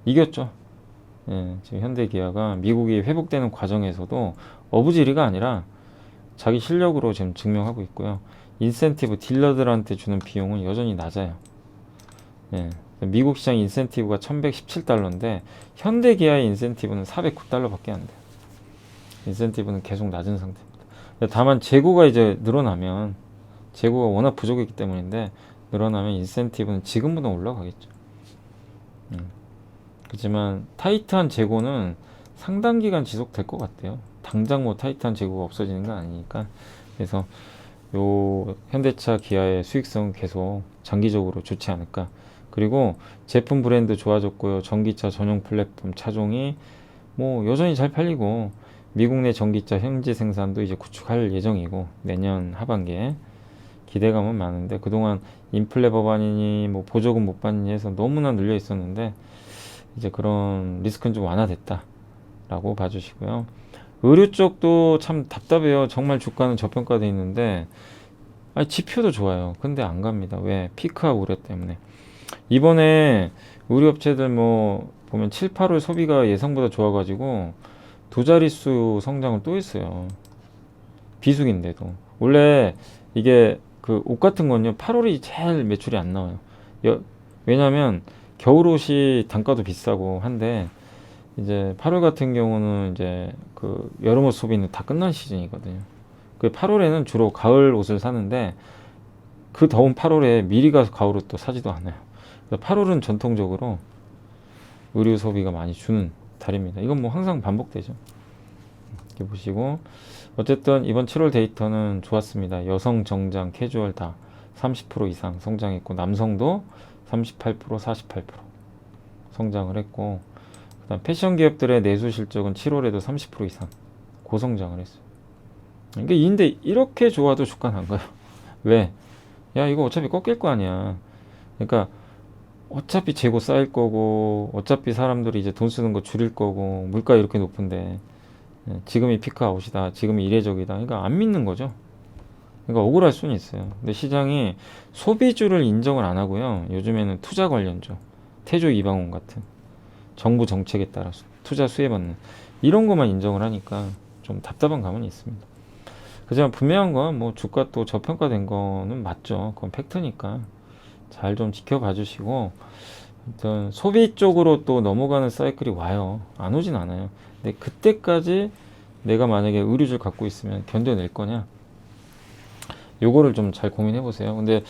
이겼죠. 예, 지금 현대 기아가 미국이 회복되는 과정에서도 어부지리가 아니라 자기 실력으로 지금 증명하고 있고요. 인센티브 딜러들한테 주는 비용은 여전히 낮아요. 예, 미국 시장 인센티브가 1117달러인데 현대 기아의 인센티브는 409달러밖에 안 돼요. 인센티브는 계속 낮은 상태입니다. 다만 재고가 이제 늘어나면, 재고가 워낙 부족했기 때문인데 늘어나면 인센티브는 지금보다 올라가겠죠. 그렇지만 타이트한 재고는 상당 기간 지속될 것 같아요. 당장 뭐 타이트한 재고가 없어지는 건 아니니까. 그래서 요 현대차 기아의 수익성은 계속 장기적으로 좋지 않을까. 그리고 제품 브랜드 좋아졌고요. 전기차 전용 플랫폼 차종이 뭐 여전히 잘 팔리고, 미국 내 전기차 현지 생산도 이제 구축할 예정이고, 내년 하반기에 기대감은 많은데, 그동안 인플레 법안이니 뭐 보조금 못 받니 해서 너무나 눌려 있었는데 이제 그런 리스크는 좀 완화됐다라고 봐주시고요. 의류 쪽도 참 답답해요. 정말 주가는 저평가돼 있는데, 아니, 지표도 좋아요. 근데 안 갑니다. 왜? 피크아 우려 때문에. 이번에 의류 업체들 뭐 보면 7, 8월 소비가 예상보다 좋아가지고 두 자릿수 성장을 또 했어요. 비수기인데도. 원래 이게 그 옷 같은 건요, 8월이 제일 매출이 안 나와요. 왜냐면 겨울 옷이 단가도 비싸고 한데, 이제 8월 같은 경우는 이제 그 여름 옷 소비는 다 끝난 시즌이거든요. 그 8월에는 주로 가을 옷을 사는데, 그 더운 8월에 미리 가서 가을 옷도 사지도 않아요. 그래서 8월은 전통적으로 의류 소비가 많이 주는 달입니다. 이건 뭐 항상 반복되죠. 이렇게 보시고, 어쨌든 이번 7월 데이터는 좋았습니다. 여성 정장 캐주얼 다 30% 이상 성장했고, 남성도 38%, 48% 성장을 했고, 그다음 패션 기업들의 내수 실적은 7월에도 30% 이상 고성장을 했어요. 그러니까 근데 이렇게 좋아도 주가는 안 가요. 왜? 야, 이거 어차피 꺾일 거 아니야. 그러니까 어차피 재고 쌓일 거고, 어차피 사람들이 이제 돈 쓰는 거 줄일 거고, 물가 이렇게 높은데, 예, 지금이 피크 아웃이다, 지금이 이례적이다, 그러니까 안 믿는 거죠. 그러니까 억울할 수는 있어요. 근데 시장이 소비주를 인정을 안 하고요. 요즘에는 투자 관련주, 태조 이방원 같은 정부 정책에 따라서 투자 수혜받는 이런 것만 인정을 하니까 좀 답답한 감은 있습니다. 하지만 분명한 건 뭐 주가 또 저평가된 거는 맞죠. 그건 팩트니까 잘 좀 지켜봐 주시고, 아무튼 소비 쪽으로 또 넘어가는 사이클이 와요. 안 오진 않아요. 근데 그때까지 내가 만약에 의류줄 갖고 있으면 견뎌낼 거냐? 요거를 좀 잘 고민해 보세요. 근데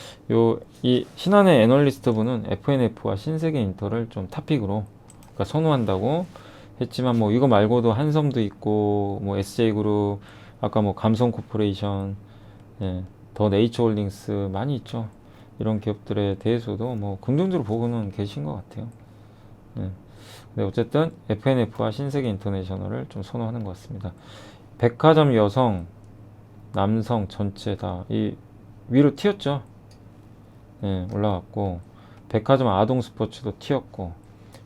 이 신한의 애널리스트 분은 FNF와 신세계인터를 좀 탑픽으로, 그러니까 선호한다고 했지만, 뭐 이거 말고도 한섬도 있고, 뭐 SJ그룹, 아까 뭐 감성코퍼레이션, 예, 더 네이처홀딩스 많이 있죠. 이런 기업들에 대해서도 뭐 긍정적으로 보고는 계신 것 같아요. 예. 근데 어쨌든 FNF와 신세계 인터내셔널을 좀 선호하는 것 같습니다. 백화점 여성, 남성 전체 다 이 위로 튀었죠. 예, 올라갔고, 백화점 아동 스포츠도 튀었고,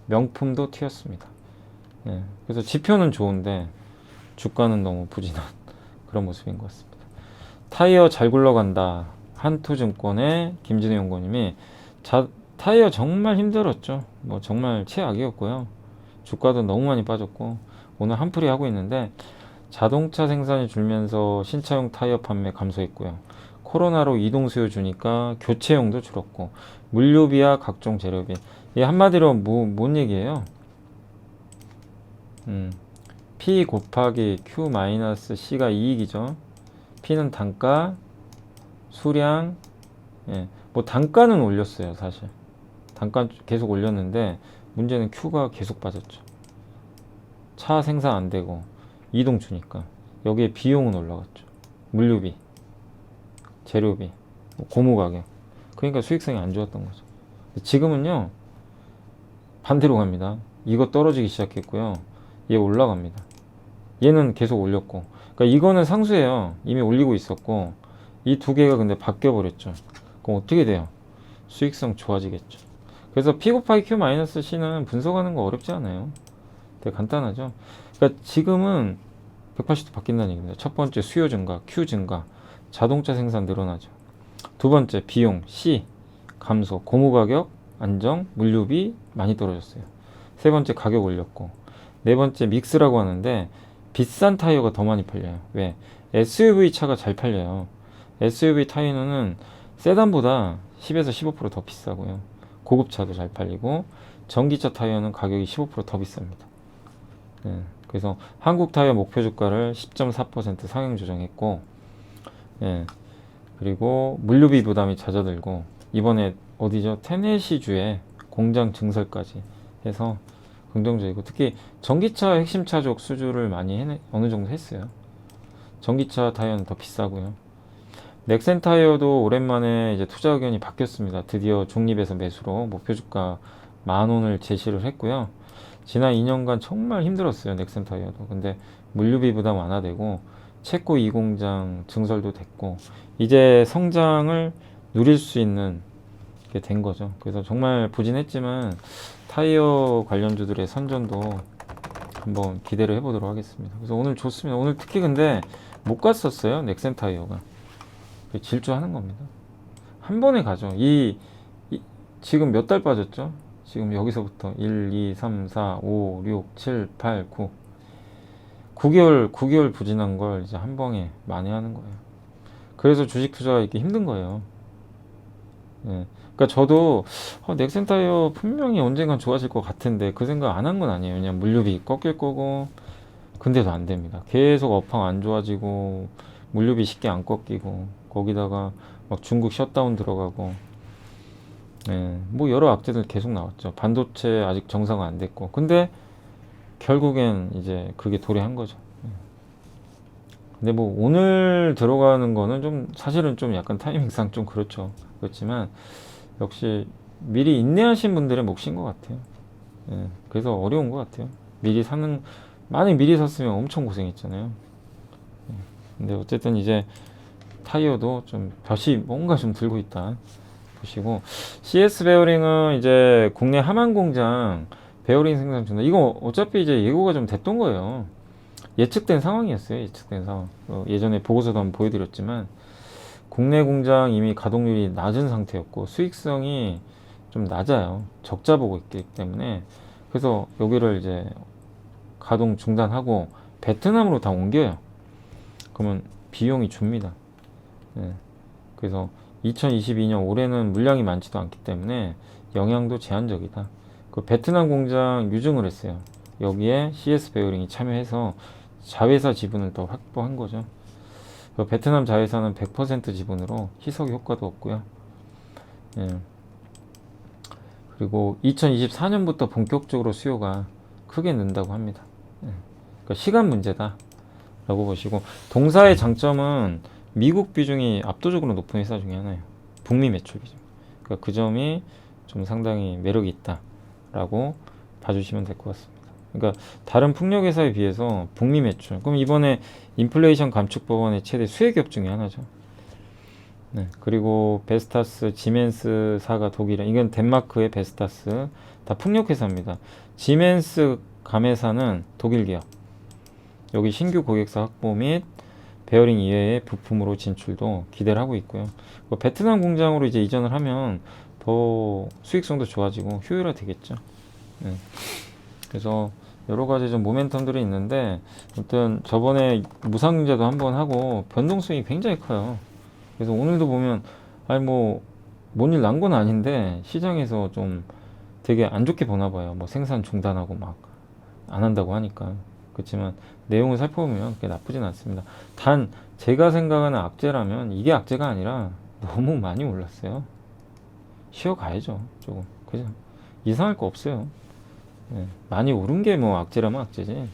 명품도 튀었습니다. 예, 그래서 지표는 좋은데 주가는 너무 부진한 그런 모습인 것 같습니다. 타이어 잘 굴러간다. 한투증권의 김진우 연구원님이, 타이어 정말 힘들었죠. 뭐 정말 최악이었고요. 주가도 너무 많이 빠졌고, 오늘 한풀이 하고 있는데, 자동차 생산이 줄면서 신차용 타이어 판매 감소했고요. 코로나로 이동 수요 주니까 교체용도 줄었고, 물류비와 각종 재료비. 이 한마디로 뭔 얘기예요? P 곱하기 Q 마이너스 C가 이익이죠. P는 단가, 수량, 예, 뭐 단가는 올렸어요, 사실. 단가 계속 올렸는데 문제는 Q가 계속 빠졌죠. 차 생산 안 되고 이동 주니까 여기에 비용은 올라갔죠. 물류비, 재료비, 고무 가격. 그러니까 수익성이 안 좋았던 거죠. 지금은요, 반대로 갑니다. 이거 떨어지기 시작했고요. 얘 올라갑니다. 얘는 계속 올렸고. 그러니까 이거는 상수예요. 이미 올리고 있었고, 이 두 개가 근데 바뀌어 버렸죠. 그럼 어떻게 돼요? 수익성 좋아지겠죠. 그래서 P 곱하기 Q-C는 분석하는 거 어렵지 않아요. 되게 간단하죠. 그러니까 지금은 180도 바뀐다는 얘기입니다. 첫 번째 수요 증가, Q 증가, 자동차 생산 늘어나죠. 두 번째 비용, C 감소, 고무 가격 안정, 물류비 많이 떨어졌어요. 세 번째 가격 올렸고, 네 번째 믹스라고 하는데 비싼 타이어가 더 많이 팔려요. 왜? SUV 차가 잘 팔려요. SUV 타이어는 세단보다 10에서 15%더 비싸고요. 고급차도 잘 팔리고, 전기차 타이어는 가격이 15%더 비쌉니다. 예, 그래서 한국 타이어 목표 주가를 10.4% 상향 조정했고, 예, 그리고 물류비 부담이 잦아들고, 이번에 어디죠? 테네시주에 공장 증설까지 해서 긍정적이고, 특히 전기차 핵심 차종 수주를 많이 어느 정도 했어요. 전기차 타이어는 더 비싸고요. 넥센 타이어도 오랜만에 이제 투자 의견이 바뀌었습니다. 드디어 중립에서 매수로 목표 주가 10,000원을 제시를 했고요. 지난 2년간 정말 힘들었어요, 넥센 타이어도. 근데 물류비 부담 완화되고, 체코 2공장 증설도 됐고, 이제 성장을 누릴 수 있는 게 된 거죠. 그래서 정말 부진했지만 타이어 관련주들의 선전도 한번 기대를 해보도록 하겠습니다. 그래서 오늘 좋습니다. 오늘 특히 근데 못 갔었어요, 넥센 타이어가. 질주하는 겁니다. 한 번에 가죠. 지금 몇 달 빠졌죠? 지금 여기서부터 1, 2, 3, 4, 5, 6, 7, 8, 9. 9개월 부진한 걸 이제 한 번에 많이 하는 거예요. 그래서 주식 투자가 이렇게 힘든 거예요. 예. 그러니까 저도 넥센 타이어 분명히 언젠간 좋아질 것 같은데 그 생각 안 한 건 아니에요. 왜냐면 물류비 꺾일 거고, 근데도 안 됩니다. 계속 업황 안 좋아지고, 물류비 쉽게 안 꺾이고, 거기다가 막 중국 셧다운 들어가고, 예, 뭐 여러 악재들 계속 나왔죠. 반도체 아직 정상화 안 됐고, 근데 결국엔 이제 그게 도래한 거죠. 예. 근데 뭐 오늘 들어가는 거는 좀 사실은 좀 약간 타이밍상 좀 그렇지만 역시 미리 인내하신 분들의 몫인 것 같아요. 예, 그래서 어려운 것 같아요. 만약 미리 샀으면 엄청 고생했잖아요. 예, 근데 어쨌든 이제 타이어도 좀 볕이 뭔가 좀 들고 있다 보시고, CS 베어링은 이제 국내 하만 공장 베어링 생산 중단. 이거 어차피 이제 예고가 좀 됐던 거예요. 예측된 상황이었어요. 예측된 상황. 예전에 보고서도 한번 보여드렸지만, 국내 공장 이미 가동률이 낮은 상태였고 수익성이 좀 낮아요. 적자 보고 있기 때문에. 그래서 여기를 이제 가동 중단하고 베트남으로 다 옮겨요. 그러면 비용이 줍니다. 예. 그래서 2022년 올해는 물량이 많지도 않기 때문에 영향도 제한적이다. 그 베트남 공장 유증을 했어요. 여기에 CS 베어링이 참여해서 자회사 지분을 더 확보한 거죠. 그 베트남 자회사는 100% 지분으로 희석 효과도 없고요. 예. 그리고 2024년부터 본격적으로 수요가 크게 는다고 합니다. 예. 그러니까 시간 문제다 라고 보시고, 동사의 장점은 미국 비중이 압도적으로 높은 회사 중에 하나예요. 북미 매출 비중. 그러니까 그 점이 좀 상당히 매력이 있다 라고 봐주시면 될 것 같습니다. 그러니까 다른 풍력 회사에 비해서 북미 매출, 그럼 이번에 인플레이션 감축 법안의 최대 수혜기업 중에 하나죠. 네, 그리고 베스타스, 지멘스사가 독일에, 이건 덴마크의 베스타스, 다 풍력 회사입니다. 지멘스 가메사는 독일 기업. 여기 신규 고객사 확보 및 베어링 이외의 부품으로 진출도 기대를 하고 있고요. 베트남 공장으로 이제 이전을 하면 더 수익성도 좋아지고 효율화 되겠죠. 네. 그래서 여러 가지 좀 모멘텀들이 있는데, 아무튼 저번에 무상증자도 한번 하고 변동성이 굉장히 커요. 그래서 오늘도 보면 아니 뭐 뭔 일 난 건 아닌데 시장에서 좀 되게 안 좋게 보나 봐요. 뭐 생산 중단하고 막 안 한다고 하니까. 그렇지만 내용을 살펴보면 그게 나쁘진 않습니다. 단 제가 생각하는 악재라면 이게 악재가 아니라 너무 많이 올랐어요. 쉬어가야죠 조금. 그죠? 이상할 거 없어요. 네, 많이 오른 게 뭐 악재라면 악재지.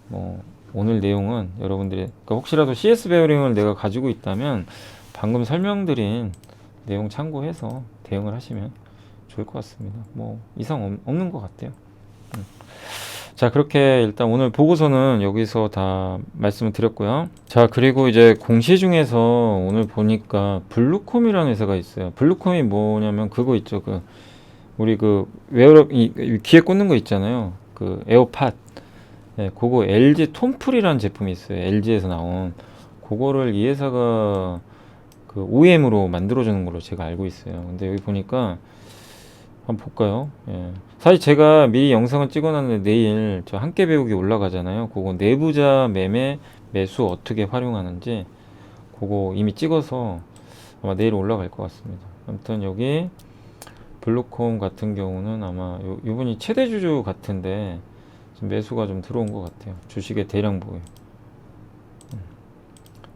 뭐 오늘 내용은 여러분들이, 그러니까 혹시라도 CS 베어링을 내가 가지고 있다면 방금 설명드린 내용 참고해서 대응을 하시면 좋을 것 같습니다. 뭐 이상 없는 것 같아요. 자, 그렇게 일단 오늘 보고서는 여기서 다 말씀을 드렸고요. 자, 그리고 이제 공시 중에서 오늘 보니까 블루콤이라는 회사가 있어요. 블루콤이 뭐냐면 그거 있죠. 그 우리 그 웨어러 귀에 꽂는 거 있잖아요. 그 에어팟. 네, 그거 LG 톰풀이라는 제품이 있어요. LG에서 나온. 그거를 이 회사가 그 OEM으로 만들어주는 걸로 제가 알고 있어요. 근데 여기 보니까 한번 볼까요? 예. 사실 제가 미리 영상을 찍어놨는데 내일 저 함께 배우기 올라가잖아요. 그거 내부자 매매 매수 어떻게 활용하는지 그거 이미 찍어서 아마 내일 올라갈 것 같습니다. 아무튼 여기 블루콤 같은 경우는 아마 이분이 최대 주주 같은데 지금 매수가 좀 들어온 것 같아요. 주식의 대량 보유.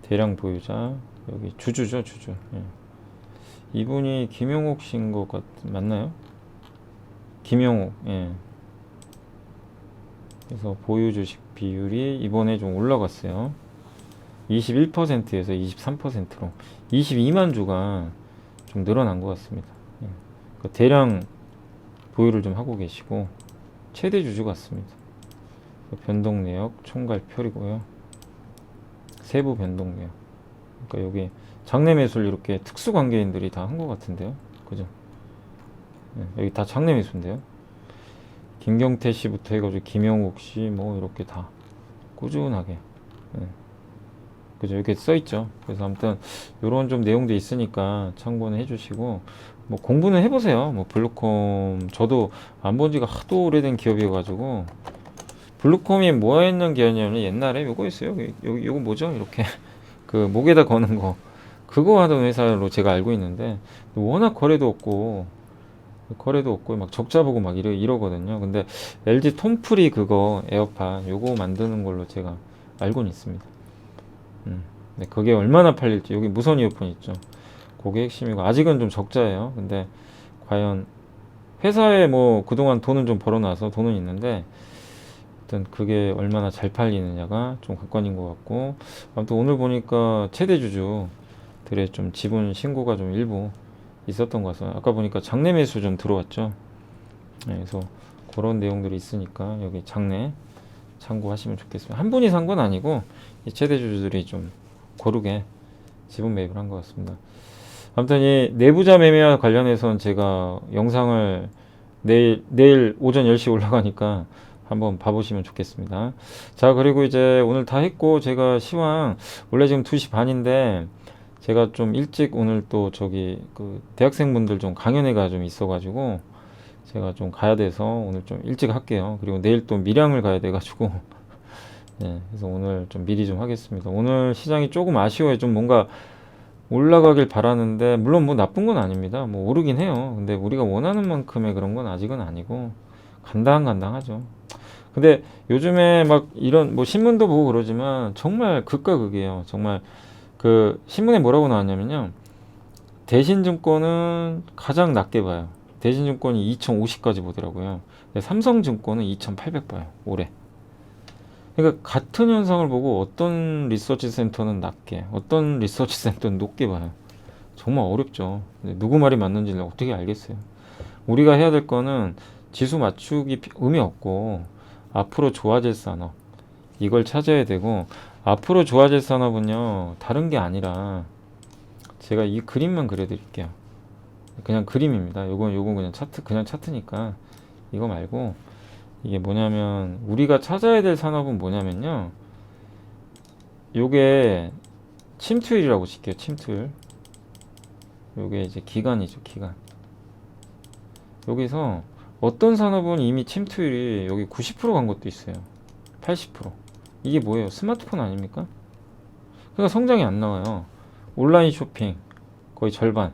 대량 보유자 여기 주주죠, 주주. 예. 이분이 김용옥 씨인 것 맞나요? 김용옥. 예. 그래서 보유 주식 비율이 이번에 좀 올라갔어요. 21%에서 23%로 22만 주가 좀 늘어난 것 같습니다. 예. 그러니까 대량 보유를 좀 하고 계시고 최대 주주 같습니다. 변동 내역 총괄 표이고요. 세부 변동 내역. 그러니까 여기 장내 매수를 이렇게 특수 관계인들이 다 한 것 같은데요. 그죠? 네, 여기 다 장내 매수인데요. 김경태 씨부터 해가지고 김영욱 씨 뭐 이렇게 다 꾸준하게. 네. 그죠? 이렇게 써 있죠. 그래서 아무튼 요런 좀 내용도 있으니까 참고는 해주시고 뭐 공부는 해보세요. 뭐 블루콤 저도 안 본 지가 하도 오래된 기업이어가지고 블루콤이 뭐 했는 기업이냐면 옛날에 요거 있어요. 요거 뭐죠? 이렇게 그 목에다 거는 거 그거 하던 회사로 제가 알고 있는데 워낙 거래도 없고 막 적자 보고 막 이러거든요. 근데 LG 톰풀이 그거 에어팟 요거 만드는 걸로 제가 알고는 있습니다. 근데 그게 얼마나 팔릴지 여기 무선 이어폰 있죠. 그게 핵심이고 아직은 좀 적자예요. 근데 과연 회사에 뭐 그동안 돈은 좀 벌어놔서 돈은 있는데 일단 그게 얼마나 잘 팔리느냐가 좀 관건인 것 같고, 아무튼 오늘 보니까 최대 주주들의 좀 지분 신고가 좀 일부 있었던 것 같아요. 아까 보니까 장내 매수 좀 들어왔죠. 네, 그래서 그런 내용들이 있으니까 여기 장내 참고하시면 좋겠습니다. 한 분이 산 건 아니고 이 최대 주주들이 좀 고르게 지분 매입을 한 것 같습니다. 아무튼 이 내부자 매매와 관련해서는 제가 영상을 내일 오전 10시 올라가니까 한번 봐보시면 좋겠습니다. 자, 그리고 이제 오늘 다 했고 제가 시황 원래 지금 2시 반인데 제가 좀 일찍 오늘 또 저기 그 대학생분들 좀 강연회가 좀 있어가지고 제가 좀 가야 돼서 오늘 좀 일찍 할게요. 그리고 내일 또 밀양을 가야 돼가지고 네, 그래서 오늘 좀 미리 좀 하겠습니다. 오늘 시장이 조금 아쉬워요. 좀 뭔가 올라가길 바라는데, 물론 뭐 나쁜 건 아닙니다. 뭐 오르긴 해요. 근데 우리가 원하는 만큼의 그런 건 아직은 아니고 간당간당하죠. 근데 요즘에 막 이런 뭐 신문도 보고 그러지만 정말 극과 극이에요. 정말 그 신문에 뭐라고 나왔냐면요. 대신증권은 가장 낮게 봐요. 대신증권이 2050까지 보더라고요. 근데 삼성증권은 2800 봐요. 올해. 그러니까 같은 현상을 보고 어떤 리서치 센터는 낮게, 어떤 리서치 센터는 높게 봐요. 정말 어렵죠. 근데 누구 말이 맞는지는 어떻게 알겠어요. 우리가 해야 될 거는 지수 맞추기 의미 없고 앞으로 좋아질 산업 이걸 찾아야 되고, 앞으로 좋아질 산업은요 다른 게 아니라 제가 이 그림만 그려드릴게요. 그냥 그림입니다. 요건 그냥 차트, 그냥 차트니까 이거 말고, 이게 뭐냐면 우리가 찾아야 될 산업은 뭐냐면요, 요게 침투율이라고 칠게요. 침투율. 요게 이제 기간이죠. 기간. 여기서 어떤 산업은 이미 침투율이 여기 90%간 것도 있어요. 80%. 이게 뭐예요? 스마트폰 아닙니까? 그러니까 성장이 안 나와요. 온라인 쇼핑 거의 절반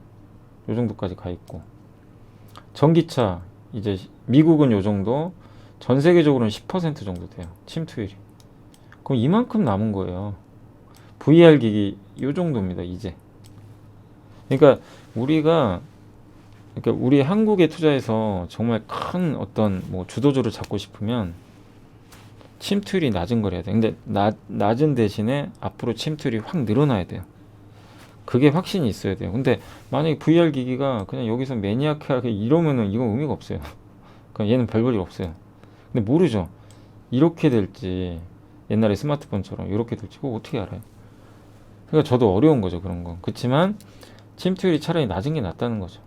요 정도까지 가 있고, 전기차 이제 미국은 요 정도, 전 세계적으로는 10% 정도 돼요. 침투율이. 그럼 이만큼 남은 거예요. VR 기기 요 정도입니다. 이제. 그러니까 우리가 그러니까 우리 한국에 투자해서 정말 큰 어떤 뭐 주도주를 잡고 싶으면 침투율이 낮은 걸 해야 돼. 근데 낮은 대신에 앞으로 침투율이 확 늘어나야 돼요. 그게 확신이 있어야 돼요. 근데 만약에 VR 기기가 그냥 여기서 매니아크하게 이러면은 이건 의미가 없어요. 그냥 얘는 별 볼일 없어요. 근데 모르죠. 이렇게 될지, 옛날에 스마트폰처럼 이렇게 될지 그거 어떻게 알아요? 그러니까 저도 어려운 거죠, 그런 거. 그렇지만 침투율이 차라리 낮은 게 낫다는 거죠.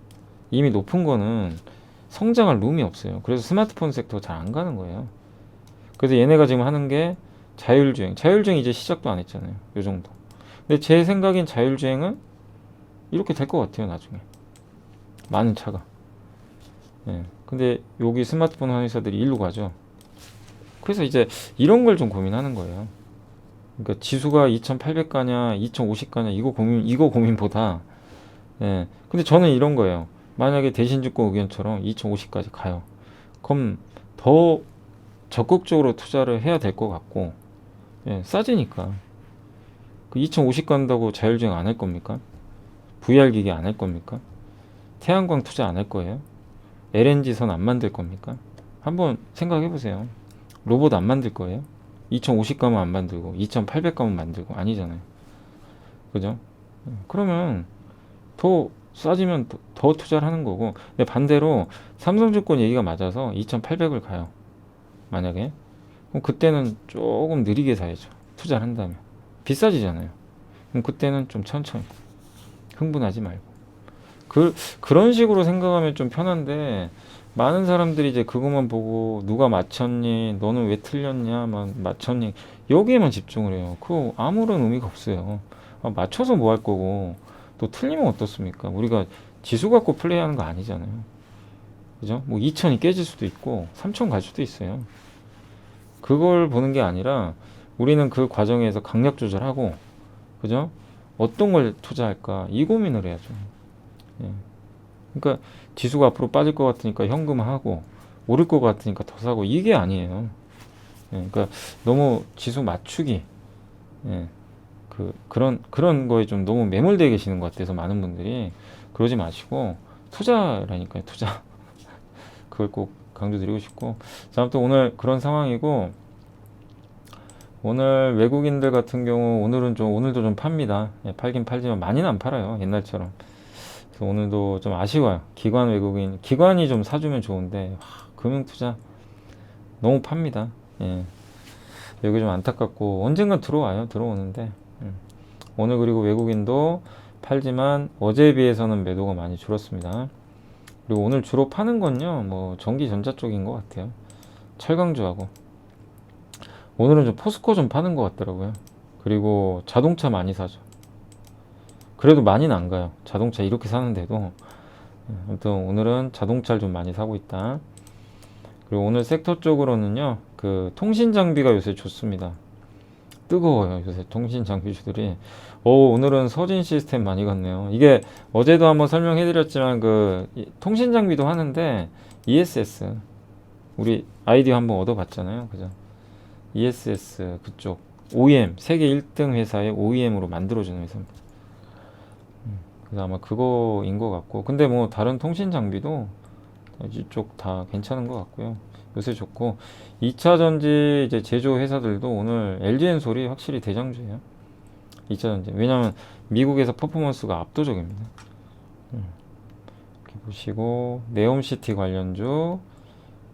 이미 높은 거는 성장할 룸이 없어요. 그래서 스마트폰 섹터가 잘 안 가는 거예요. 그래서 얘네가 지금 하는 게 자율주행. 자율주행 이제 시작도 안 했잖아요. 요 정도. 근데 제 생각엔 자율주행은 이렇게 될 것 같아요, 나중에. 많은 차가. 예. 근데 여기 스마트폰 하는 회사들이 일로 가죠. 그래서 이제 이런 걸 좀 고민하는 거예요. 그러니까 지수가 2800 가냐, 2050 가냐, 이거 고민보다, 예. 근데 저는 이런 거예요. 만약에 대신증권 의견처럼 2050까지 가요. 그럼 더 적극적으로 투자를 해야 될 것 같고, 예, 싸지니까. 그 2050 간다고 자율주행 안 할 겁니까? VR 기기 안 할 겁니까? 태양광 투자 안 할 거예요? LNG선 안 만들 겁니까? 한번 생각해 보세요. 로봇 안 만들 거예요? 2050 가면 안 만들고 2800 가면 만들고 아니잖아요. 그죠? 그러면 더 싸지면 더 투자를 하는 거고, 근데 반대로 삼성증권 얘기가 맞아서 2800을 가요. 만약에. 그럼 그때는 조금 느리게 사야죠. 투자를 한다면. 비싸지잖아요. 그럼 그때는 좀 천천히. 흥분하지 말고. 그런 식으로 생각하면 좀 편한데, 많은 사람들이 이제 그것만 보고 누가 맞췄니? 너는 왜 틀렸냐? 막 맞췄니? 여기에만 집중을 해요. 그거 아무런 의미가 없어요. 맞춰서 뭐 할 거고, 또 틀리면 어떻습니까? 우리가 지수 갖고 플레이하는 거 아니잖아요. 그죠? 뭐 2000이 깨질 수도 있고 3000 갈 수도 있어요. 그걸 보는 게 아니라 우리는 그 과정에서 강약 조절하고, 그죠? 어떤 걸 투자할까 이 고민을 해야죠. 예. 그러니까 지수가 앞으로 빠질 것 같으니까 현금하고, 오를 것 같으니까 더 사고, 이게 아니에요. 예. 그러니까 너무 지수 맞추기, 예. 그런 거에 좀 너무 매몰되어 계시는 것 같아서 많은 분들이, 그러지 마시고 투자라니까요. 투자. 그걸 꼭 강조드리고 싶고. 자, 아무튼 오늘 그런 상황이고, 오늘 외국인들 같은 경우 오늘도 좀 팝니다. 예, 팔긴 팔지만 많이는 안 팔아요, 옛날처럼. 그래서 오늘도 좀 아쉬워요. 기관이 좀 사주면 좋은데, 금융투자 너무 팝니다. 예. 여기 좀 안타깝고, 언젠간 들어오는데, 오늘 그리고 외국인도 팔지만 어제에 비해서는 매도가 많이 줄었습니다. 그리고 오늘 주로 파는 건요, 뭐 전기 전자 쪽인 것 같아요. 철강주하고. 오늘은 좀 포스코 좀 파는 것 같더라고요. 그리고 자동차 많이 사죠. 그래도 많이는 안 가요. 자동차 이렇게 사는데도. 아무튼 오늘은 자동차를 좀 많이 사고 있다. 그리고 오늘 섹터 쪽으로는요, 그 통신 장비가 요새 좋습니다. 뜨거워요. 요새 통신 장비주들이. 오늘은 서진 시스템 많이 갔네요. 이게 어제도 한번 설명해 드렸지만 통신 장비도 하는데 ESS 우리 아이디어 한번 얻어봤잖아요. 그죠? ESS 그쪽 OEM 세계 1등 회사의 OEM으로 만들어주는 회사입니다. 그래서 아마 그거인 것 같고, 근데 뭐 다른 통신 장비도 이쪽 다 괜찮은 것 같고요. 요새 좋고 2차 전지 이제 제조 회사들도 오늘 LG엔솔이 확실히 대장주예요. 2차 전지. 왜냐면 미국에서 퍼포먼스가 압도적입니다. 이렇게 보시고 네옴시티 관련주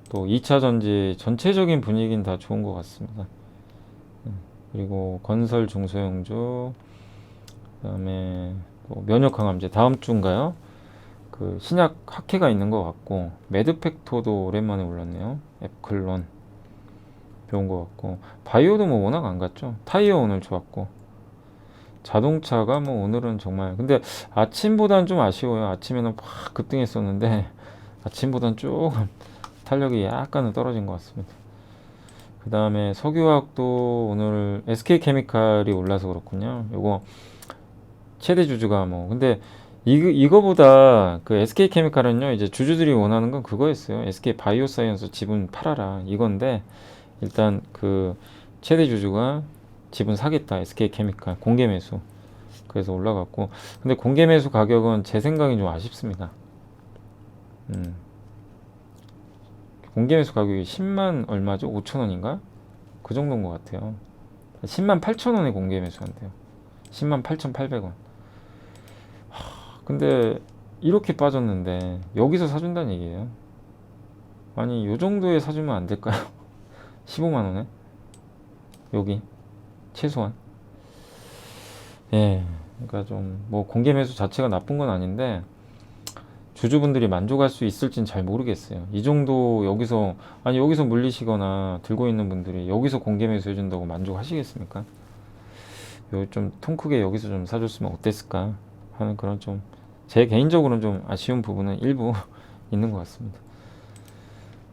또 2차 전지 전체적인 분위기는 다 좋은 것 같습니다. 그리고 건설 중소형주 그다음에 또 면역 항암제 다음 주인가요? 그 신약 학회가 있는 것 같고 매드팩토도 오랜만에 올랐네요. 앱클론 좋은 것 같고 바이오도 뭐 워낙 안 갔죠. 타이어 오늘 좋았고 자동차가 뭐 오늘은 정말 근데 아침보단 좀 아쉬워요. 아침에는 확 급등했었는데 아침보단 조금 탄력이 약간은 떨어진 것 같습니다. 그 다음에 석유화학도 오늘 SK케미칼이 올라서 그렇군요. 요거 최대 주주가 뭐 근데 이거보다 그 SK케미칼은요 이제 주주들이 원하는 건 그거였어요. SK 바이오사이언스 지분 팔아라 이건데 일단 그 최대 주주가 지분 사겠다 SK케미칼 공개 매수 그래서 올라갔고 근데 공개 매수 가격은 제 생각엔 좀 아쉽습니다. 공개 매수 가격이 10만 얼마죠? 5천 원인가? 그 정도인 것 같아요. 10만 8천 원에 공개 매수한대요. 10만 8,800원. 근데 이렇게 빠졌는데 여기서 사준다는 얘기예요. 아니 요 정도에 사주면 안 될까요? 15만 원에? 여기 최소한. 예. 그러니까 좀 뭐 공개 매수 자체가 나쁜 건 아닌데 주주분들이 만족할 수 있을진 잘 모르겠어요. 이 정도 여기서 물리시거나 들고 있는 분들이 여기서 공개 매수 해준다고 만족하시겠습니까? 좀 통 크게 여기서 좀 사줬으면 어땠을까 하는 그런 좀 제 개인적으로는 좀 아쉬운 부분은 일부 있는 것 같습니다.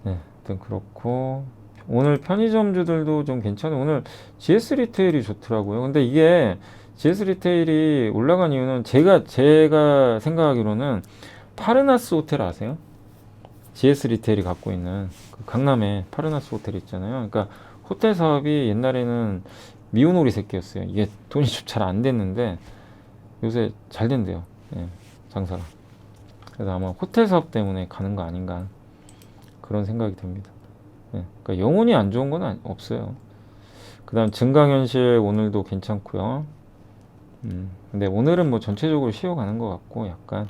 네, 아무튼 그렇고 오늘 편의점주들도 좀 괜찮아요. 오늘 GS 리테일이 좋더라고요. 근데 이게 GS 리테일이 올라간 이유는 제가 생각하기로는 파르나스 호텔 아세요? GS 리테일이 갖고 있는 그 강남에 파르나스 호텔 있잖아요. 그러니까 호텔 사업이 옛날에는 미운오리 새끼였어요. 이게 돈이 좀 잘 안 됐는데 요새 잘 된대요. 예, 장사가. 그래서 아마 호텔 사업 때문에 가는 거 아닌가 그런 생각이 듭니다. 예, 그러니까 영혼이 안 좋은 건 없어요. 그 다음 증강현실 오늘도 괜찮고요. 근데 오늘은 뭐 전체적으로 쉬어가는 것 같고 약간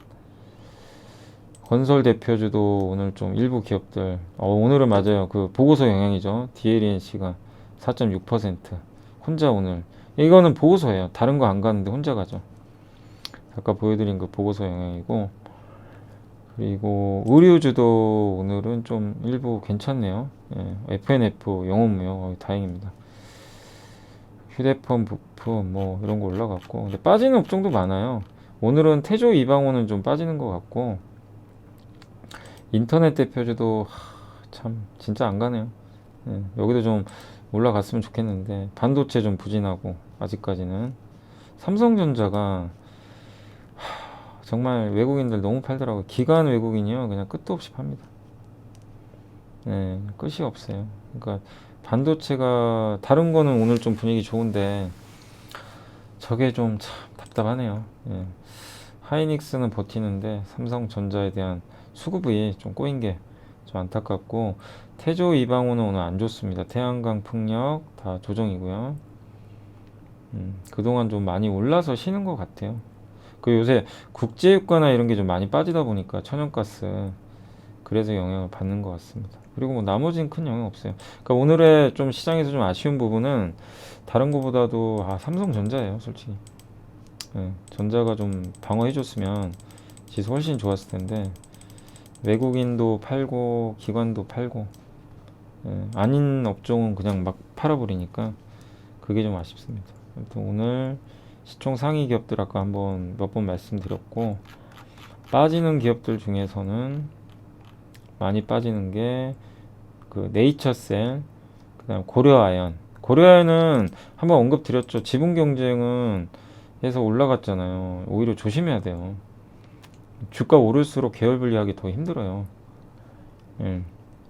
건설 대표주도 오늘 좀 일부 기업들 오늘은 맞아요. 그 보고서 영향이죠. DLNC가 4.6% 혼자 오늘 이거는 보고서예요. 다른 거 안 가는데 혼자 가죠. 아까 보여드린 그 보고서 영향이고 그리고 의류주도 오늘은 좀 일부 괜찮네요. 예, FNF 영업무역 다행입니다. 휴대폰 부품 뭐 이런 거 올라갔고 근데 빠지는 업종도 많아요. 오늘은 태조 이방호는 좀 빠지는 것 같고 인터넷 대표주도 참 진짜 안 가네요. 예, 여기도 좀 올라갔으면 좋겠는데 반도체 좀 부진하고 아직까지는 삼성전자가 정말 외국인들 너무 팔더라고요. 기관 외국인이요 그냥 끝도 없이 팝니다. 예, 끝이 없어요. 그러니까 반도체가 다른 거는 오늘 좀 분위기 좋은데 저게 좀 참 답답하네요. 예. 하이닉스는 버티는데 삼성전자에 대한 수급이 좀 꼬인 게 좀 안타깝고 태조 이방호는 오늘 안 좋습니다. 태양광 풍력 다 조정이고요. 그동안 좀 많이 올라서 쉬는 것 같아요. 그 요새 국제유가나 이런 게 좀 많이 빠지다 보니까 천연가스 그래서 영향을 받는 것 같습니다. 그리고 뭐 나머지는 큰 영향 없어요. 그러니까 오늘의 좀 시장에서 좀 아쉬운 부분은 다른 것보다도 삼성전자예요, 솔직히. 예, 전자가 좀 방어해줬으면 지수 훨씬 좋았을 텐데 외국인도 팔고 기관도 팔고 예, 아닌 업종은 그냥 막 팔아버리니까 그게 좀 아쉽습니다. 아무튼 오늘 시총 상위 기업들 아까 한번 몇 번 말씀드렸고 빠지는 기업들 중에서는 많이 빠지는 게 그 네이처셀, 그다음 고려아연 고려아연은 한번 언급드렸죠. 지분 경쟁은 해서 올라갔잖아요. 오히려 조심해야 돼요. 주가 오를수록 계열 분리하기 더 힘들어요. 예.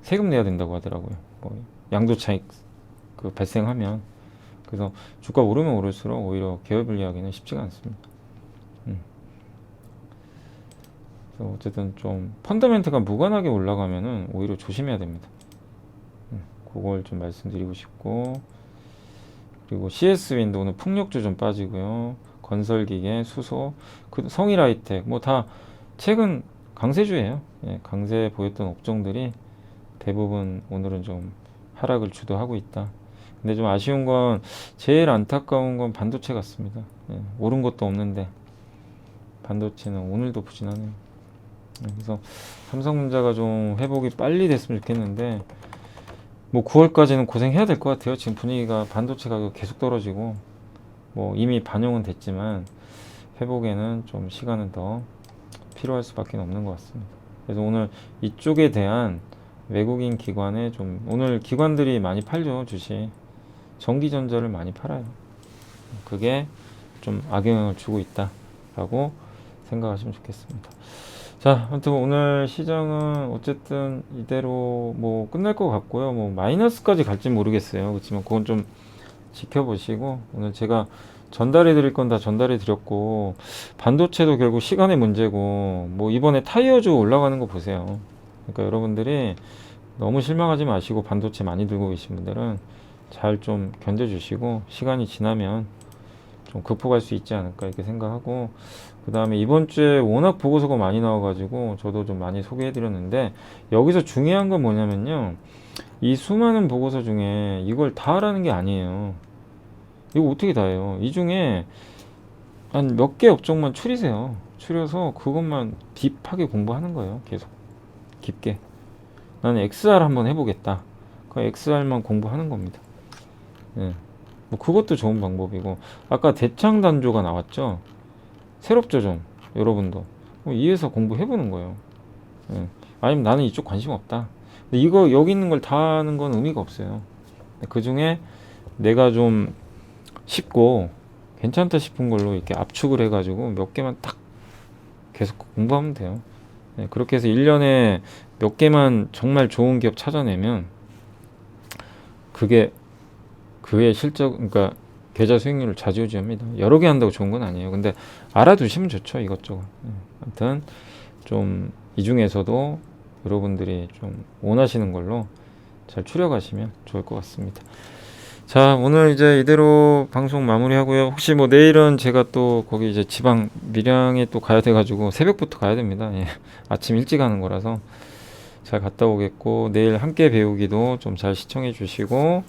세금 내야 된다고 하더라고요. 뭐 양도 차익 그 발생하면. 그래서 주가 오르면 오를수록 오히려 계열 분리하기는 쉽지가 않습니다. 그래서 어쨌든 좀 펀더멘트가 무관하게 올라가면은 오히려 조심해야 됩니다. 그걸 좀 말씀드리고 싶고, 그리고 CS 윈도우는 풍력주 좀 빠지고요. 건설기계, 수소, 그 성일하이텍 뭐 다 최근 강세주예요. 예, 강세 보였던 업종들이 대부분 오늘은 좀 하락을 주도하고 있다. 근데 좀 아쉬운 건, 제일 안타까운 건 반도체 같습니다. 예, 오른 것도 없는데 반도체는 오늘도 부진하네요. 예, 그래서 삼성전자가 좀 회복이 빨리 됐으면 좋겠는데, 뭐 9월까지는 고생해야 될 것 같아요. 지금 분위기가 반도체 가격 계속 떨어지고, 뭐 이미 반영은 됐지만 회복에는 좀 시간은 더 필요할 수밖에 없는 것 같습니다. 그래서 오늘 이쪽에 대한 외국인 기관에 좀, 오늘 기관들이 많이 팔죠. 주식 전기전자를 많이 팔아요. 그게 좀 악영향을 주고 있다라고 생각하시면 좋겠습니다. 자, 아무튼 오늘 시장은 어쨌든 이대로 뭐 끝날 것 같고요. 뭐 마이너스까지 갈지 모르겠어요. 그렇지만 그건 좀 지켜보시고, 오늘 제가 전달해 드릴 건 다 전달해 드렸고, 반도체도 결국 시간의 문제고, 뭐 이번에 타이어주 올라가는 거 보세요. 그러니까 여러분들이 너무 실망하지 마시고, 반도체 많이 들고 계신 분들은 잘 좀 견뎌주시고, 시간이 지나면 좀 극복할 수 있지 않을까 이렇게 생각하고, 그 다음에 이번 주에 워낙 보고서가 많이 나와가지고 저도 좀 많이 소개해 드렸는데, 여기서 중요한 건 뭐냐면요, 이 수많은 보고서 중에 이걸 다 하라는 게 아니에요. 이거 어떻게 다 해요? 이 중에 한 몇 개 업종만 추리세요. 추려서 그것만 딥하게 공부하는 거예요. 계속 깊게. 나는 XR 한번 해보겠다. 그 XR만 공부하는 겁니다. 예. 뭐 그것도 좋은 방법이고, 아까 대창단조가 나왔죠. 새롭죠, 좀. 여러분도 이해서 공부해보는 거예요. 예. 아니면 나는 이쪽 관심 없다. 근데 이거 여기 있는 걸 다 하는 건 의미가 없어요. 그 중에 내가 좀 쉽고 괜찮다 싶은 걸로 이렇게 압축을 해가지고 몇 개만 딱 계속 공부하면 돼요. 예. 그렇게 해서 1년에 몇 개만 정말 좋은 기업 찾아내면, 그게 그의 실적, 그러니까 계좌 수익률을 좌지우지합니다. 여러 개 한다고 좋은 건 아니에요. 근데 알아두시면 좋죠, 이것저것. 아무튼 좀 이 중에서도 여러분들이 좀 원하시는 걸로 잘 추려가시면 좋을 것 같습니다. 자, 오늘 이제 이대로 방송 마무리하고요. 혹시 뭐 내일은 제가 또 거기 이제 지방 밀양에 또 가야 돼가지고 새벽부터 가야 됩니다. 예. 아침 일찍 가는 거라서 잘 갔다 오겠고, 내일 함께 배우기도 좀 잘 시청해 주시고,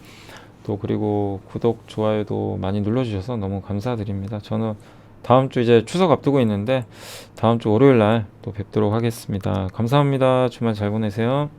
또 그리고 구독, 좋아요도 많이 눌러주셔서 너무 감사드립니다. 저는 다음 주 이제 추석 앞두고 있는데 다음 주 월요일 날 또 뵙도록 하겠습니다. 감사합니다. 주말 잘 보내세요.